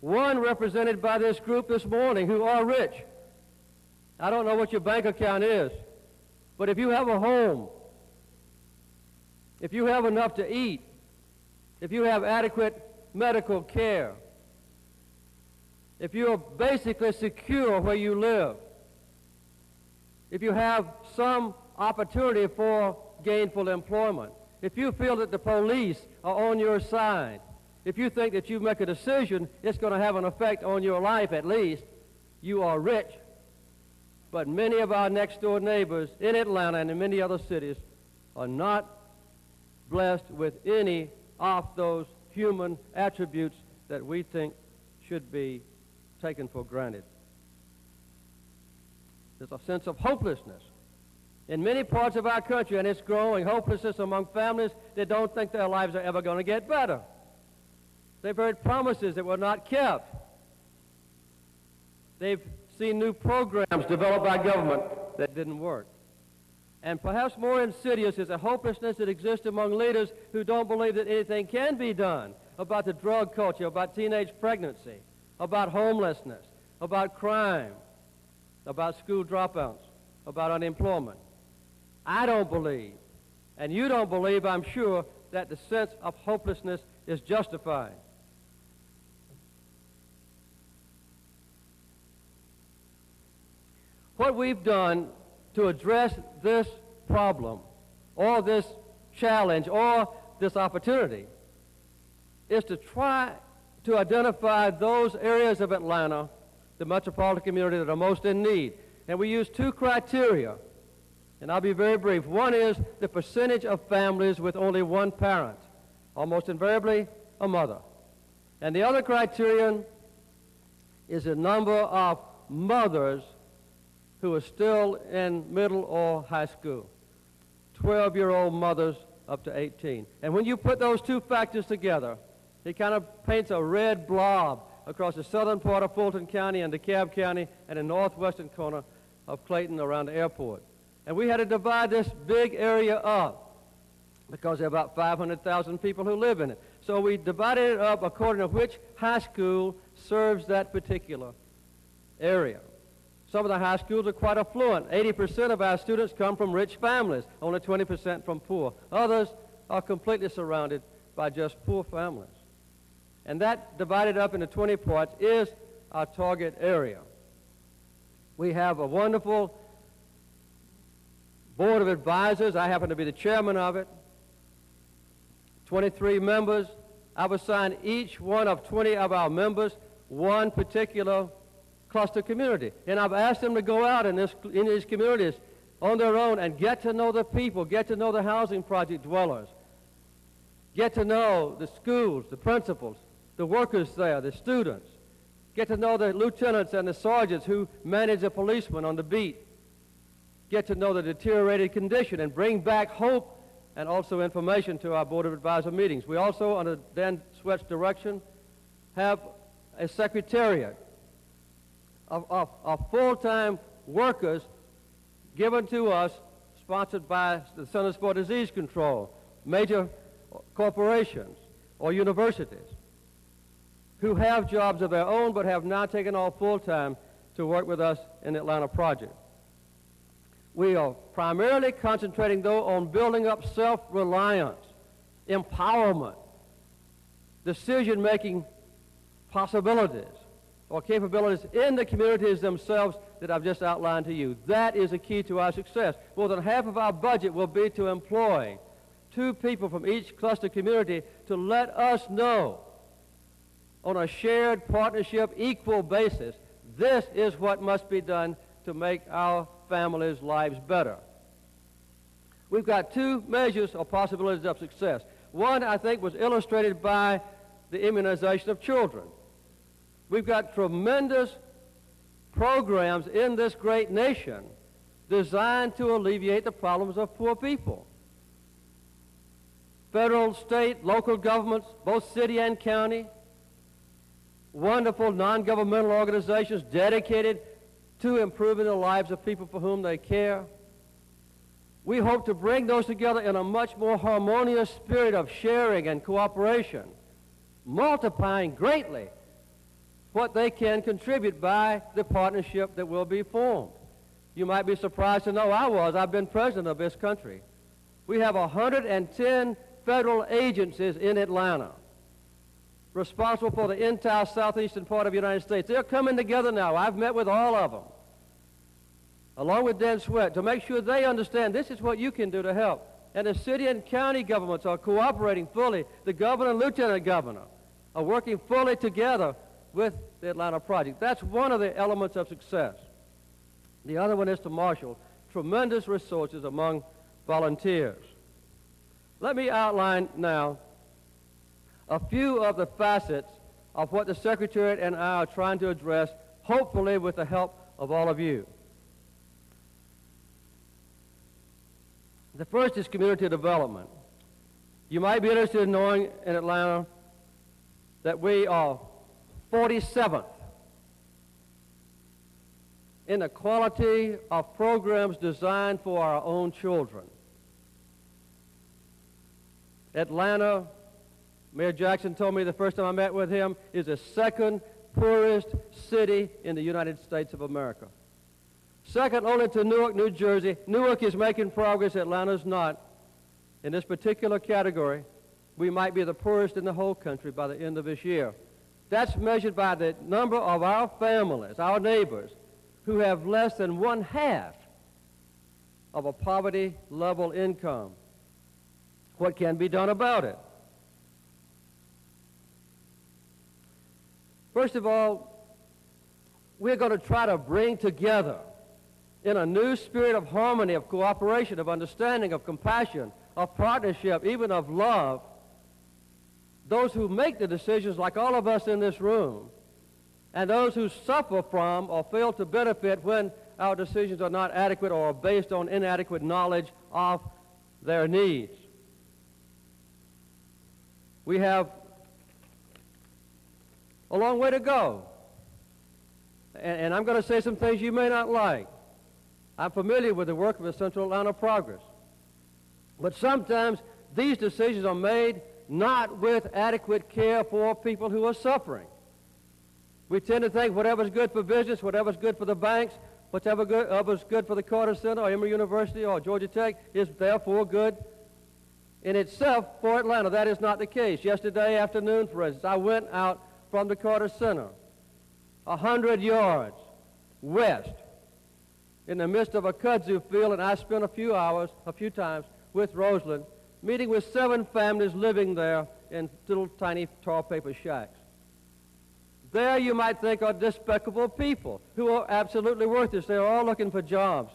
One represented by this group this morning who are rich. I don't know what your bank account is, but if you have a home, if you have enough to eat, if you have adequate medical care, if you're basically secure where you live, if you have some opportunity for gainful employment, if you feel that the police are on your side, if you think that you make a decision, it's going to have an effect on your life at least, you are rich. But many of our next-door neighbors in Atlanta and in many other cities are not blessed with any of those human attributes that we think should be taken for granted. There's a sense of hopelessness in many parts of our country, and it's growing, hopelessness among families that don't think their lives are ever going to get better. They've heard promises that were not kept. They've seen new programs developed by government that didn't work. And perhaps more insidious is a hopelessness that exists among leaders who don't believe that anything can be done about the drug culture, about teenage pregnancy, about homelessness, about crime, about school dropouts, about unemployment. I don't believe, and you don't believe, I'm sure, that the sense of hopelessness is justified. What we've done to address this problem, or this challenge, or this opportunity, is to try to identify those areas of Atlanta, the metropolitan community, that are most in need. And we use two criteria, and I'll be very brief. One is the percentage of families with only one parent, almost invariably a mother. And the other criterion is the number of mothers who are still in middle or high school, 12-year-old mothers up to 18. And when you put those two factors together, it kind of paints a red blob across the southern part of Fulton County and DeKalb County and the northwestern corner of Clayton around the airport. And we had to divide this big area up because there are about 500,000 people who live in it. So we divided it up according to which high school serves that particular area. Some of the high schools are quite affluent. 80% of our students come from rich families, only 20% from poor. Others are completely surrounded by just poor families. And that, divided up into 20 parts, is our target area. We have a wonderful board of advisors. I happen to be the chairman of it. 23 members. I've assigned each one of 20 of our members one particular cluster community. And I've asked them to go out in these communities on their own and get to know the people, get to know the housing project dwellers, get to know the schools, the principals, the workers there, the students, get to know the lieutenants and the sergeants who manage the policemen on the beat, get to know the deteriorated condition and bring back hope and also information to our Board of Advisor meetings. We also, under Dan Sweat's direction, have a secretariat of full-time workers given to us, sponsored by the Centers for Disease Control, major corporations or universities, who have jobs of their own but have now taken off full-time to work with us in the Atlanta project. We are primarily concentrating, though, on building up self-reliance, empowerment, decision-making possibilities or capabilities in the communities themselves that I've just outlined to you. That is a key to our success. More than half of our budget will be to employ 2 people from each cluster community to let us know on a shared partnership, equal basis, this is what must be done to make our families' lives better. We've got 2 measures or possibilities of success. One, I think, was illustrated by the immunization of children. We've got tremendous programs in this great nation designed to alleviate the problems of poor people. Federal, state, local governments, both city and county, wonderful non-governmental organizations dedicated to improving the lives of people for whom they care. We hope to bring those together in a much more harmonious spirit of sharing and cooperation, multiplying greatly what they can contribute by the partnership that will be formed. You might be surprised to know I've been president of this country. We have 110 federal agencies in Atlanta responsible for the entire southeastern part of the United States. They're coming together now. I've met with all of them, along with Dan Sweat, to make sure they understand this is what you can do to help. And the city and county governments are cooperating fully. The governor and lieutenant governor are working fully together with the Atlanta project. That's one of the elements of success. The other one is to marshal tremendous resources among volunteers. Let me outline now a few of the facets of what the Secretariat and I are trying to address, hopefully with the help of all of you. The first is community development. You might be interested in knowing in Atlanta that we are 47th in the quality of programs designed for our own children. Atlanta, Mayor Jackson told me the first time I met with him, is the second poorest city in the United States of America. Second only to Newark, New Jersey. Newark is making progress, Atlanta's not. In this particular category, we might be the poorest in the whole country by the end of this year. That's measured by the number of our families, our neighbors, who have less than 1/2 of a poverty-level income. What can be done about it? First of all, we're going to try to bring together in a new spirit of harmony, of cooperation, of understanding, of compassion, of partnership, even of love, those who make the decisions, like all of us in this room, and those who suffer from or fail to benefit when our decisions are not adequate or are based on inadequate knowledge of their needs. We have a long way to go. And I'm going to say some things you may not like. I'm familiar with the work of the Central Atlanta Progress. But sometimes these decisions are made not with adequate care for people who are suffering. We tend to think whatever's good for business, whatever's good for the banks, whatever's good for the Carter Center or Emory University or Georgia Tech is therefore good in itself for Atlanta. That is not the case. Yesterday afternoon, for instance, I went out from the Carter Center 100 yards west in the midst of a kudzu field, and I spent a few times with Roseland, meeting with 7 families living there in little tiny tar paper shacks. There you might think are despicable people who are absolutely worthless. They're all looking for jobs.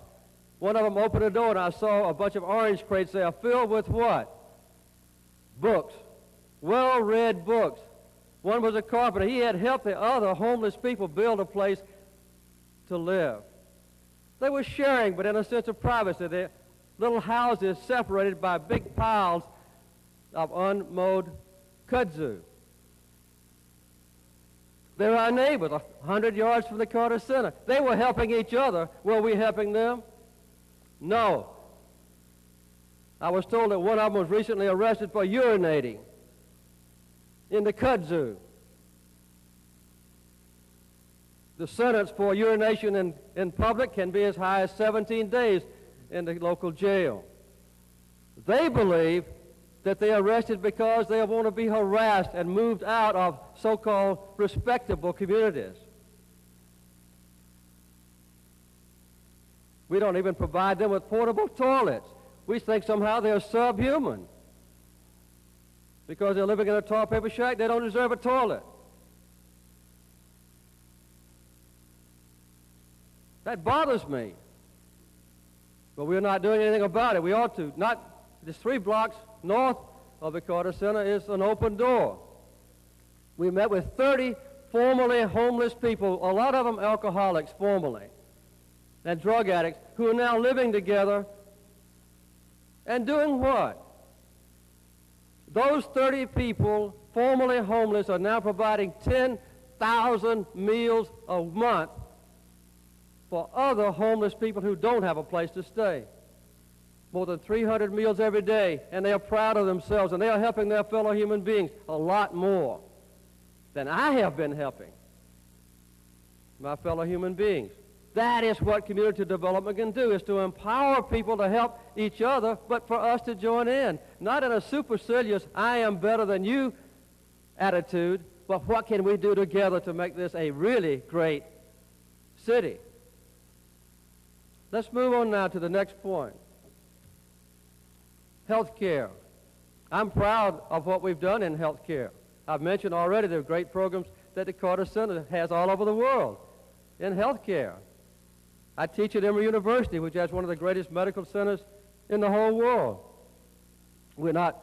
One of them opened a door and I saw a bunch of orange crates there filled with what? Books. Well-read books. One was a carpenter. He had helped the other homeless people build a place to live. They were sharing, but in a sense of privacy. Their little houses separated by big piles of unmowed kudzu. They're our neighbors, 100 yards from the Carter Center. They were helping each other. Were we helping them? No. I was told that one of them was recently arrested for urinating in the kudzu. The sentence for urination in public can be as high as 17 days in the local jail. They believe that they are arrested because they want to be harassed and moved out of so-called respectable communities. We don't even provide them with portable toilets. We think somehow they're subhuman. Because they're living in a tar paper shack, they don't deserve a toilet. That bothers me. But we're not doing anything about it. We ought to. Just 3 blocks north of the Carter Center is an open door. We met with 30 formerly homeless people, a lot of them alcoholics formerly, and drug addicts, who are now living together and doing what? Those 30 people, formerly homeless, are now providing 10,000 meals a month for other homeless people who don't have a place to stay. more than 300 meals every day, and they are proud of themselves, and they are helping their fellow human beings a lot more than I have been helping my fellow human beings. That is what community development can do, is to empower people to help each other, but for us to join in, not in a supercilious, I am better than you attitude, but what can we do together to make this a really great city? Let's move on now to the next point. Health care. I'm proud of what we've done in health care. I've mentioned already the great programs that the Carter Center has all over the world in health care. I teach at Emory University, which has one of the greatest medical centers in the whole world. We're not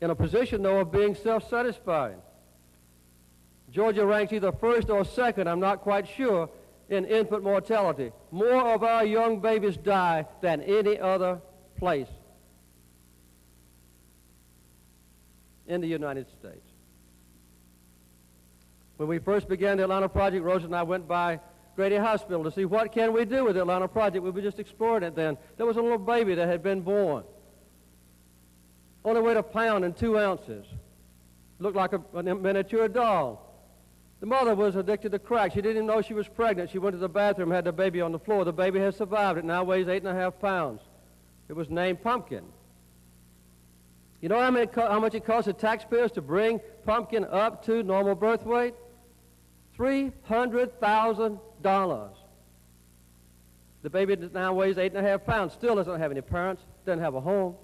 in a position, though, of being self-satisfied. Georgia ranks either first or second, I'm not quite sure, in infant mortality. More of our young babies die than any other place in the United States. When we first began the Atlanta Project, Rosa and I went by Grady Hospital to see what can we do with the Atlanta Project. We were just exploring it then. There was a little baby that had been born. Only weighed 1 pound and 2 ounces. Looked like a miniature doll. The mother was addicted to crack. She didn't even know she was pregnant. She went to the bathroom, had the baby on the floor. The baby has survived. It now weighs 8.5 pounds. It was named Pumpkin. You know how much it costs the taxpayers to bring Pumpkin up to normal birth weight? $300,000. The baby now weighs 8.5 pounds, still doesn't have any parents, doesn't have a home.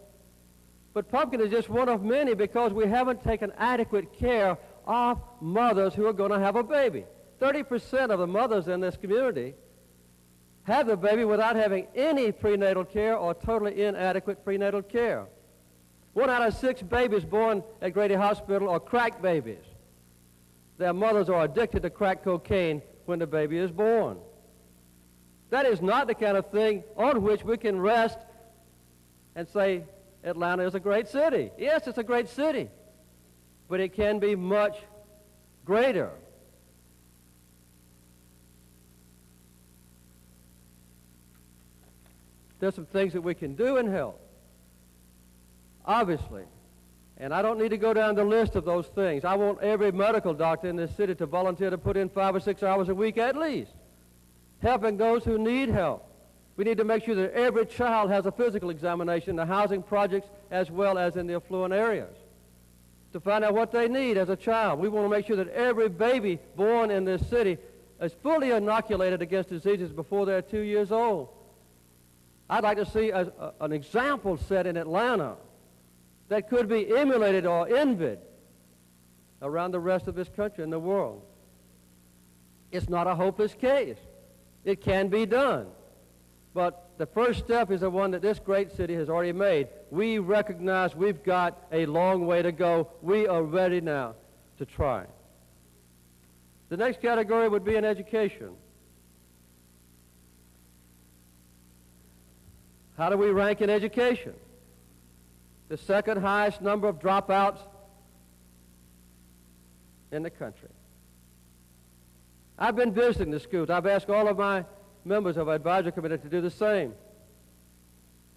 But Pumpkin is just one of many because we haven't taken adequate care of mothers who are going to have a baby. 30% of the mothers in this community have the baby without having any prenatal care or totally inadequate prenatal care. 1 out of 6 babies born at Grady Hospital are crack babies. Their mothers are addicted to crack cocaine when the baby is born. That is not the kind of thing on which we can rest and say Atlanta is a great city. Yes, it's a great city, but it can be much greater. There's some things that we can do in health, obviously. And I don't need to go down the list of those things. I want every medical doctor in this city to volunteer to put in 5 or 6 hours a week at least, helping those who need help. We need to make sure that every child has a physical examination in the housing projects as well as in the affluent areas to find out what they need as a child. We want to make sure that every baby born in this city is fully inoculated against diseases before they're 2 years old. I'd like to see an example set in Atlanta that could be emulated or envied around the rest of this country and the world. It's not a hopeless case. It can be done. But the first step is the one that this great city has already made. We recognize we've got a long way to go. We are ready now to try. The next category would be in education. How do we rank in education? The second highest number of dropouts in the country. I've been visiting the schools. I've asked all of my members of our advisory committee to do the same.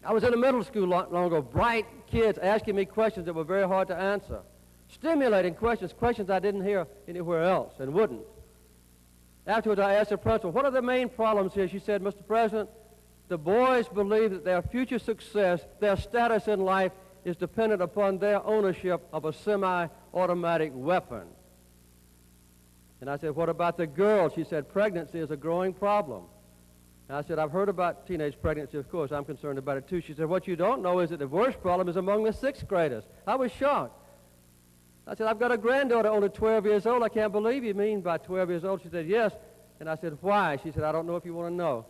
I was in a middle school long ago, bright kids asking me questions that were very hard to answer. Stimulating questions I didn't hear anywhere else and wouldn't. Afterwards, I asked the principal, what are the main problems here? She said, Mr. President, the boys believe that their future success, their status in life, is dependent upon their ownership of a semi-automatic weapon. And I said, what about the girls? She said, pregnancy is a growing problem. And I said, I've heard about teenage pregnancy, of course. I'm concerned about it, too. She said, what you don't know is that the worst problem is among the 6th graders. I was shocked. I said, I've got a granddaughter only 12 years old. I can't believe you mean by 12 years old. She said, yes. And I said, why? She said, I don't know if you want to know.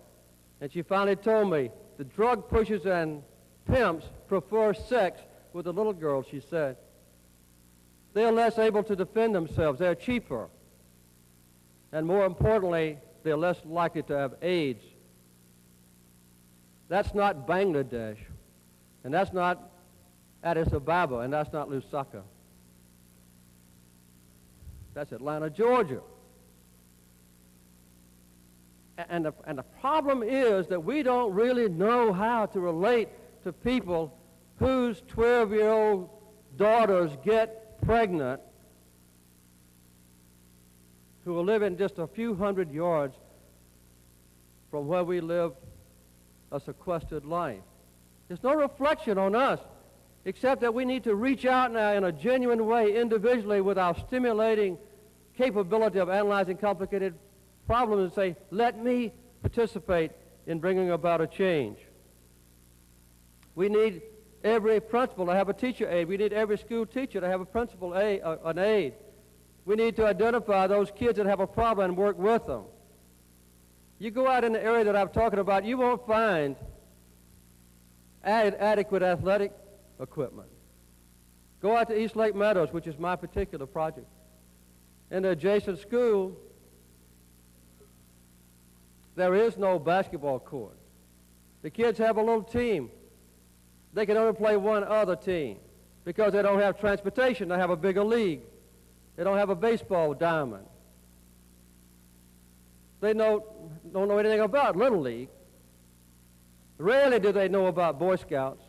And she finally told me, the drug pushers and pimps prefer sex with the little girls, she said. They're less able to defend themselves. They're cheaper. And more importantly, they're less likely to have AIDS. That's not Bangladesh, and that's not Addis Ababa, and that's not Lusaka. That's Atlanta, Georgia. And the problem is that we don't really know how to relate to people whose 12-year-old daughters get pregnant, who are living just a few hundred yards from where we live a sequestered life. There's no reflection on us, except that we need to reach out now in a genuine way individually with our stimulating capability of analyzing complicated problems and say, let me participate in bringing about a change. We need every principal to have a teacher aide. We need every school teacher to have a principal aide, an aide. We need to identify those kids that have a problem and work with them. You go out in the area that I'm talking about, you won't find adequate athletic equipment. Go out to East Lake Meadows, which is my particular project. In the adjacent school, there is no basketball court. The kids have a little team. They can only play one other team because they don't have transportation. They have a bigger league. They don't have a baseball diamond. They don't know anything about Little League. Rarely do they know about Boy Scouts.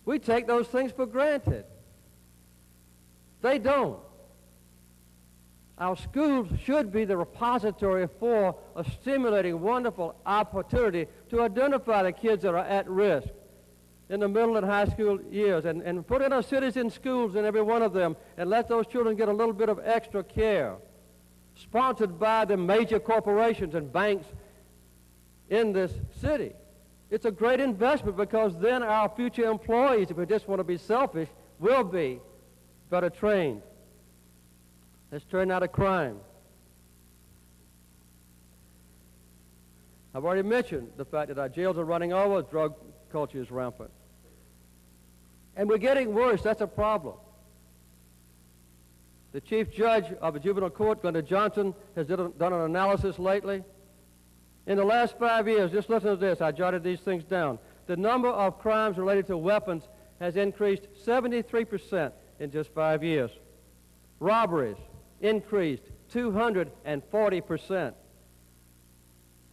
We take those things for granted. They don't. Our schools should be the repository for a stimulating, wonderful opportunity to identify the kids that are at risk in the middle and high school years and put in our citizen schools in every one of them and let those children get a little bit of extra care, sponsored by the major corporations and banks in this city. It's a great investment because then our future employees, if we just want to be selfish, will be better trained. Let's turn now to crime. I've already mentioned the fact that our jails are running over, drug culture is rampant. And we're getting worse. That's a problem. The chief judge of the juvenile court, Glenda Johnson, has done an analysis lately. In the last 5 years, just listen to this, I jotted these things down. The number of crimes related to weapons has increased 73% in just 5 years. Robberies increased 240%.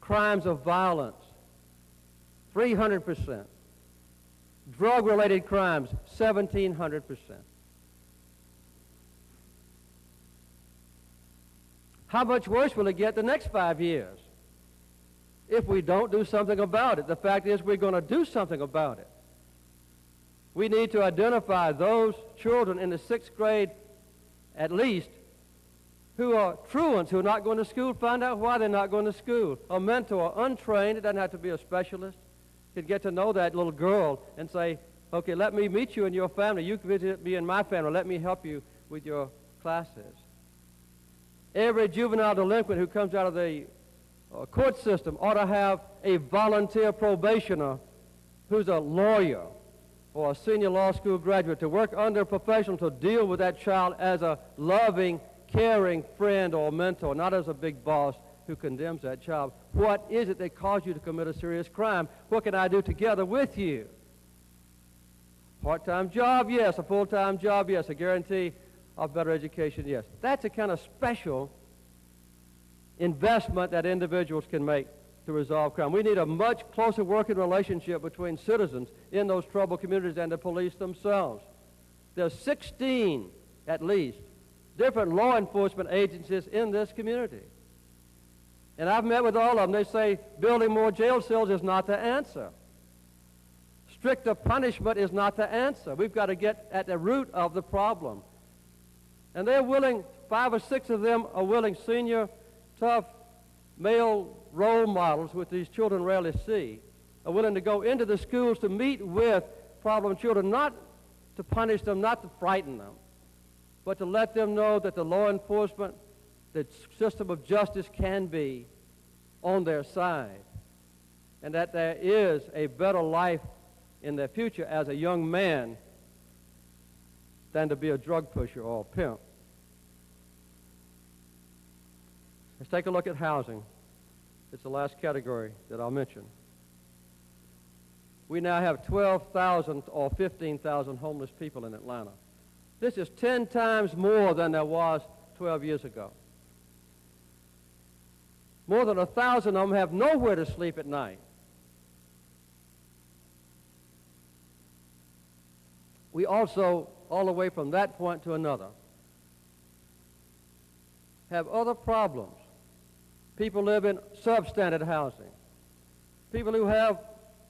Crimes of violence, 300%. Drug-related crimes, 1,700%. How much worse will it get the next 5 years if we don't do something about it? The fact is we're going to do something about it. We need to identify those children in the 6th grade at least who are truants, who are not going to school, find out why they're not going to school. A mentor, untrained, it doesn't have to be a specialist, could get to know that little girl and say, okay, let me meet you and your family. You can visit me and my family. Let me help you with your classes. Every juvenile delinquent who comes out of the court system ought to have a volunteer probationer who's a lawyer or a senior law school graduate to work under a professional to deal with that child as a loving, caring friend or mentor, not as a big boss who condemns that child. What is it that caused you to commit a serious crime? What can I do together with you? Part-time job, yes. A full-time job, yes. A guarantee of better education, yes. That's a kind of special investment that individuals can make to resolve crime. We need a much closer working relationship between citizens in those troubled communities and the police themselves. There's 16, at least, different law enforcement agencies in this community. And I've met with all of them. They say building more jail cells is not the answer. Stricter punishment is not the answer. We've got to get at the root of the problem. And they're willing, 5 or 6 of them are willing, senior, tough, male role models, which these children rarely see, are willing to go into the schools to meet with problem children, not to punish them, not to frighten them, but to let them know that the law enforcement, the system of justice can be on their side, and that there is a better life in their future as a young man than to be a drug pusher or a pimp. Let's take a look at housing. It's the last category that I'll mention. We now have 12,000 or 15,000 homeless people in Atlanta. This is 10 times more than there was 12 years ago. More than 1,000 of them have nowhere to sleep at night. we also, all the way from that point to another, have other problems. People live in substandard housing. People who have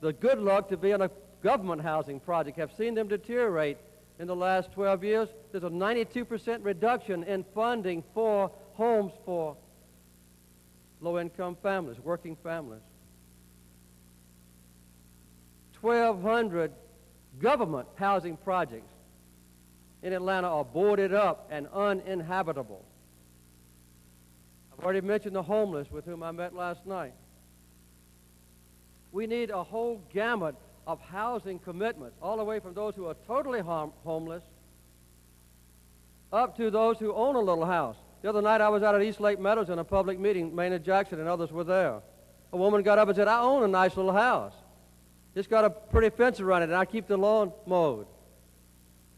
the good luck to be in a government housing project have seen them deteriorate in the last 12 years. There's a 92% reduction in funding for homes for low-income families, working families. 1,200 government housing projects in Atlanta are boarded up and uninhabitable. I've already mentioned the homeless with whom I met last night. We need a whole gamut of housing commitments, all the way from those who are totally homeless up to those who own a little house. The other night I was out at East Lake Meadows in a public meeting. Maynard Jackson and others were there. A woman got up and said, I own a nice little house. It's got a pretty fence around it, and I keep the lawn mowed.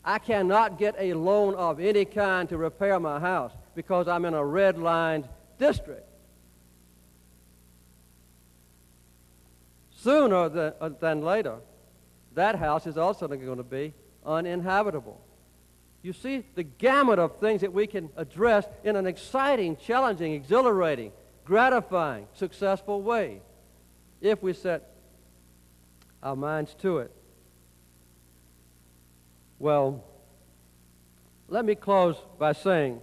I cannot get a loan of any kind to repair my house because I'm in a red-lined district. Sooner than later, that house is also going to be uninhabitable. You see the gamut of things that we can address in an exciting, challenging, exhilarating, gratifying, successful way if we set our minds to it. Well, let me close by saying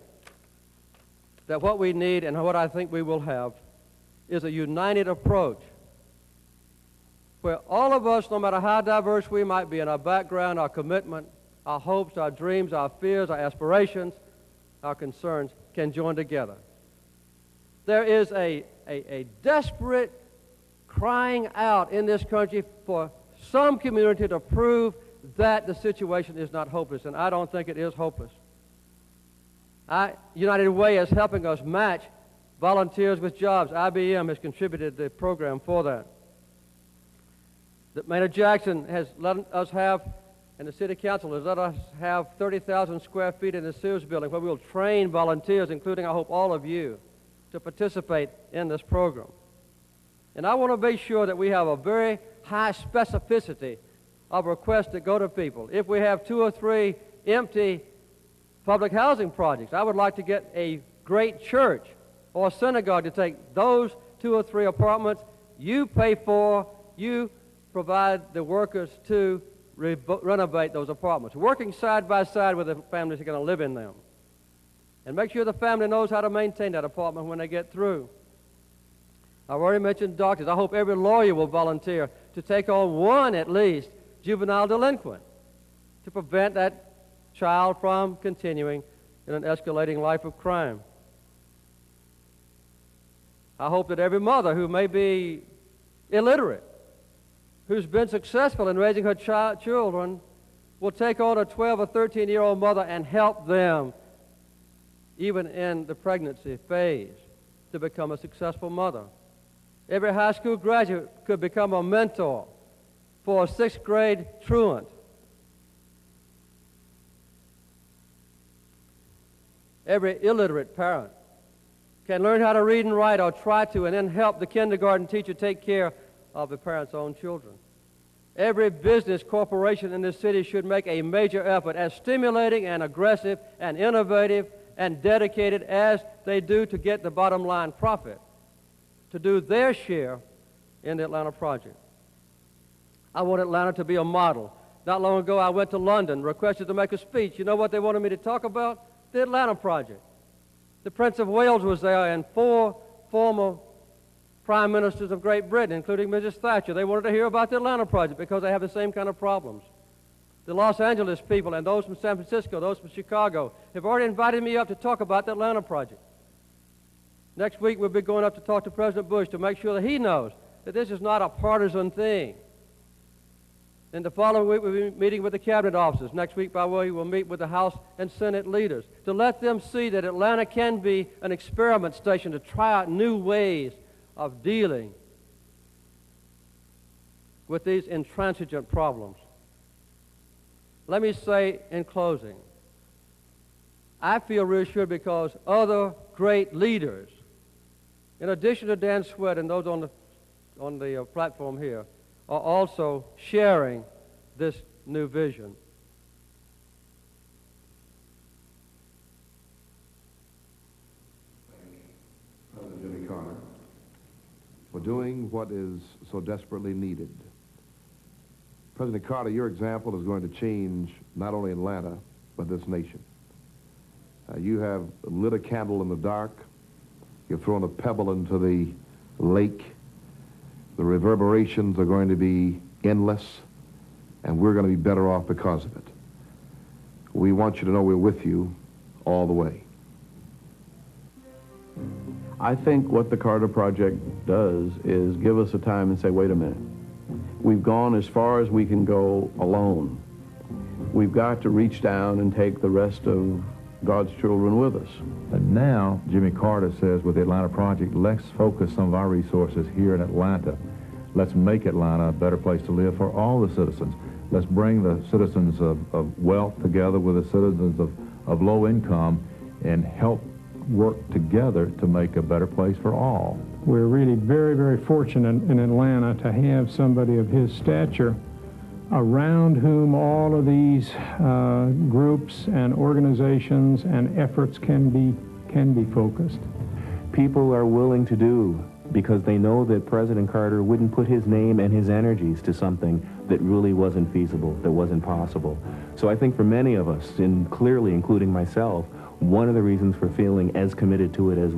that what we need and what I think we will have is a united approach where all of us, no matter how diverse we might be in our background, our commitment, our hopes, our dreams, our fears, our aspirations, our concerns, can join together. There is a desperate crying out in this country for some community to prove that the situation is not hopeless, and I don't think it is hopeless. United Way is helping us match volunteers with jobs. IBM has contributed the program for that. That Maynard Jackson has let us have, and the City Council has let us have 30,000 square feet in the Sears building where we'll train volunteers, including, I hope, all of you, to participate in this program. And I want to be sure that we have a very high specificity of requests that go to people. If we have 2 or 3 empty public housing projects, I would like to get a great church or a synagogue to take those 2 or 3 apartments. You pay for, you provide the workers to renovate those apartments, working side by side with the families that are going to live in them. And make sure the family knows how to maintain that apartment when they get through. I've already mentioned doctors. I hope every lawyer will volunteer to take on one, at least, juvenile delinquent to prevent that child from continuing in an escalating life of crime. I hope that every mother who may be illiterate, who's been successful in raising her children, will take on a 12 or 13-year-old mother and help them, even in the pregnancy phase, to become a successful mother. Every high school graduate could become a mentor for a 6th grade truant. Every illiterate parent can learn how to read and write, or try to, and then help the kindergarten teacher take care of the parent's own children. Every business corporation in this city should make a major effort, as stimulating and aggressive and innovative and dedicated as they do to get the bottom line profit, to do their share in the Atlanta project. I want Atlanta to be a model. Not long ago, I went to London, requested to make a speech. You know what they wanted me to talk about? The Atlanta project. The Prince of Wales was there, and 4 former prime ministers of Great Britain, including Mrs. Thatcher. They wanted to hear about the Atlanta project because they have the same kind of problems. The Los Angeles people and those from San Francisco, those from Chicago, have already invited me up to talk about the Atlanta project. Next week, we'll be going up to talk to President Bush to make sure that he knows that this is not a partisan thing. And the following week, we'll be meeting with the cabinet officers. Next week, by the way, we'll meet with the House and Senate leaders to let them see that Atlanta can be an experiment station to try out new ways of dealing with these intransigent problems. Let me say in closing, I feel reassured because other great leaders, in addition to Dan Sweat and those on the platform here, are also sharing this new vision. doing what is so desperately needed. President Carter, your example is going to change not only Atlanta, but this nation. You have lit a candle in the dark. You've thrown a pebble into the lake. The reverberations are going to be endless, and we're going to be better off because of it. We want you to know we're with you all the way. I think what the Carter Project does is give us a time and say, wait a minute. We've gone as far as we can go alone. We've got to reach down and take the rest of God's children with us. And now, Jimmy Carter says with the Atlanta Project, let's focus some of our resources here in Atlanta. Let's make Atlanta a better place to live for all the citizens. Let's bring the citizens of wealth together with the citizens of low income and help work together to make a better place for all. We're really very, very fortunate in Atlanta to have somebody of his stature around whom all of these groups and organizations and efforts can be focused. People are willing to do because they know that President Carter wouldn't put his name and his energies to something that really wasn't feasible, that wasn't possible. So I think for many of us, and clearly including myself, one of the reasons for feeling as committed to it as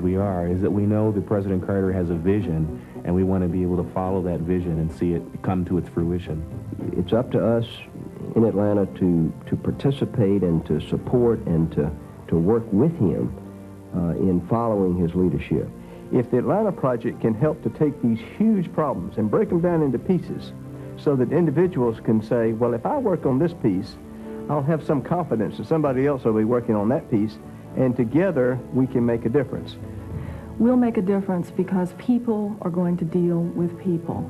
we are is that we know that President Carter has a vision, and we want to be able to follow that vision and see it come to its fruition. It's up to us in Atlanta to participate and to support and to work with him in following his leadership. If the Atlanta Project can help to take these huge problems and break them down into pieces so that individuals can say, well, if I work on this piece, I'll have some confidence that somebody else will be working on that piece, and together we can make a difference. We'll make a difference because people are going to deal with people.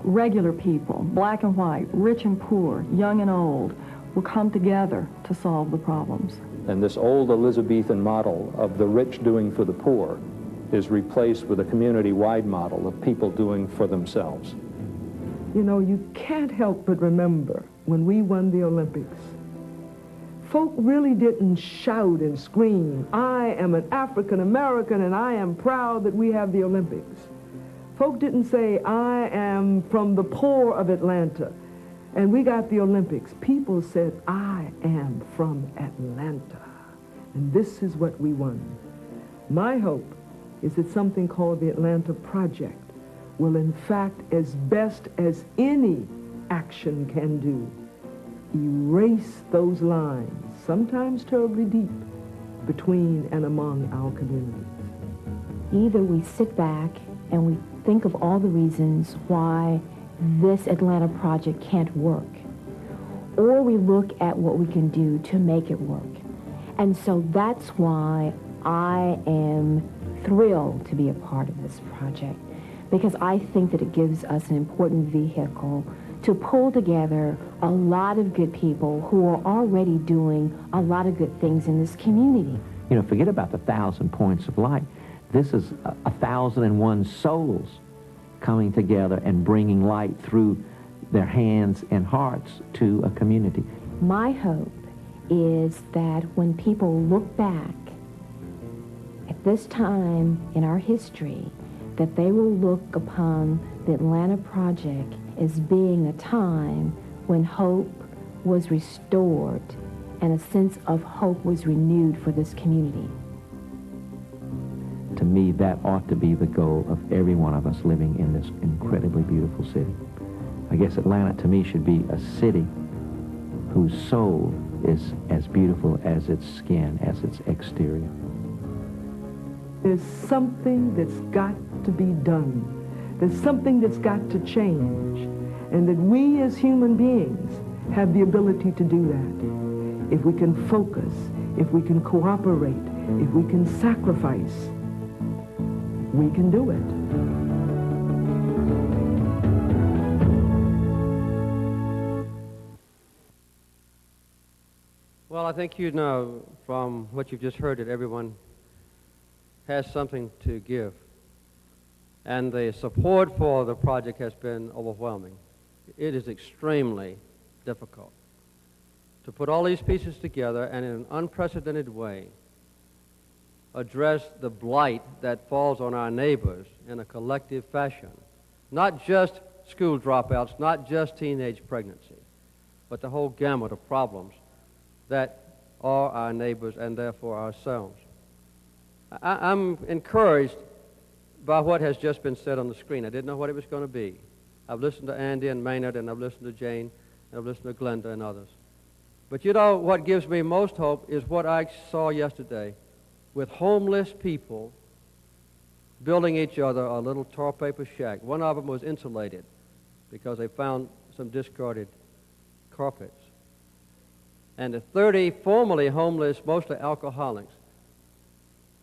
Regular people, black and white, rich and poor, young and old, will come together to solve the problems. And this old Elizabethan model of the rich doing for the poor is replaced with a community-wide model of people doing for themselves. You know, you can't help but remember when we won the Olympics, folk really didn't shout and scream, I am an African American and I am proud that we have the Olympics. Folk didn't say, I am from the poor of Atlanta and we got the Olympics. People said, I am from Atlanta and this is what we won. My hope is that something called the Atlanta Project will in fact, as best as any action can do, erase those lines, sometimes terribly deep, between and among our communities. Either we sit back and we think of all the reasons why this Atlanta project can't work, or we look at what we can do to make it work. And so that's why I am thrilled to be a part of this project, because I think that it gives us an important vehicle to pull together a lot of good people who are already doing a lot of good things in this community. You know, forget about the 1,000 points of light. This is 1,001 souls coming together and bringing light through their hands and hearts to a community. My hope is that when people look back at this time in our history, that they will look upon the Atlanta Project as being a time when hope was restored and a sense of hope was renewed for this community. To me, that ought to be the goal of every one of us living in this incredibly beautiful city. I guess Atlanta, to me, should be a city whose soul is as beautiful as its skin, as its exterior. There's something that's got to be done. There's something that's got to change. And that we as human beings have the ability to do that. If we can focus, if we can cooperate, if we can sacrifice, we can do it. Well, I think you know from what you've just heard that everyone has something to give. And the support for the project has been overwhelming. It is extremely difficult to put all these pieces together and in an unprecedented way address the blight that falls on our neighbors in a collective fashion. Not just school dropouts, not just teenage pregnancy, but the whole gamut of problems that are our neighbors and therefore ourselves. I'm encouraged by what has just been said on the screen. I didn't know what it was going to be. I've listened to Andy and Maynard, and I've listened to Jane, and I've listened to Glenda and others. But you know, what gives me most hope is what I saw yesterday with homeless people building each other a little tar paper shack. One of them was insulated because they found some discarded carpets. And the 30 formerly homeless, mostly alcoholics,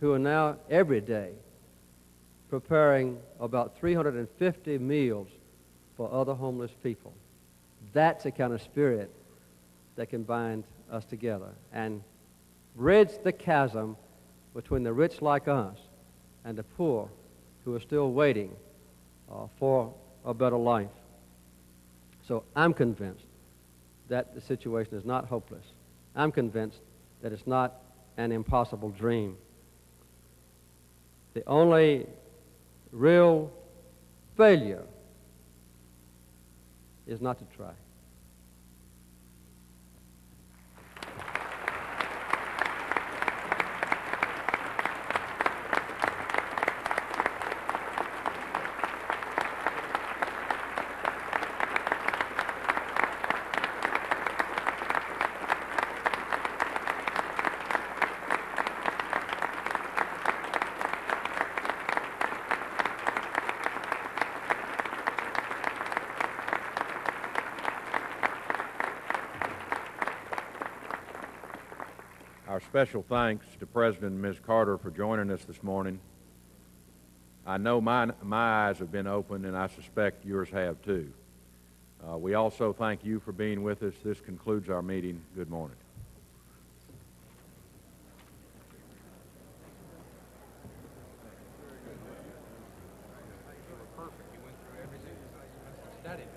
who are now every day preparing about 350 meals for other homeless people. That's the kind of spirit that can bind us together and bridge the chasm between the rich like us and the poor who are still waiting for a better life. So I'm convinced that the situation is not hopeless. I'm convinced that it's not an impossible dream. The only real failure is not to try. Our special thanks to President and Ms. Carter for joining us this morning. I know my eyes have been opened, and I suspect yours have too. We also thank you for being with us. This concludes our meeting. Good morning. Perfect. You went through everything. Studied.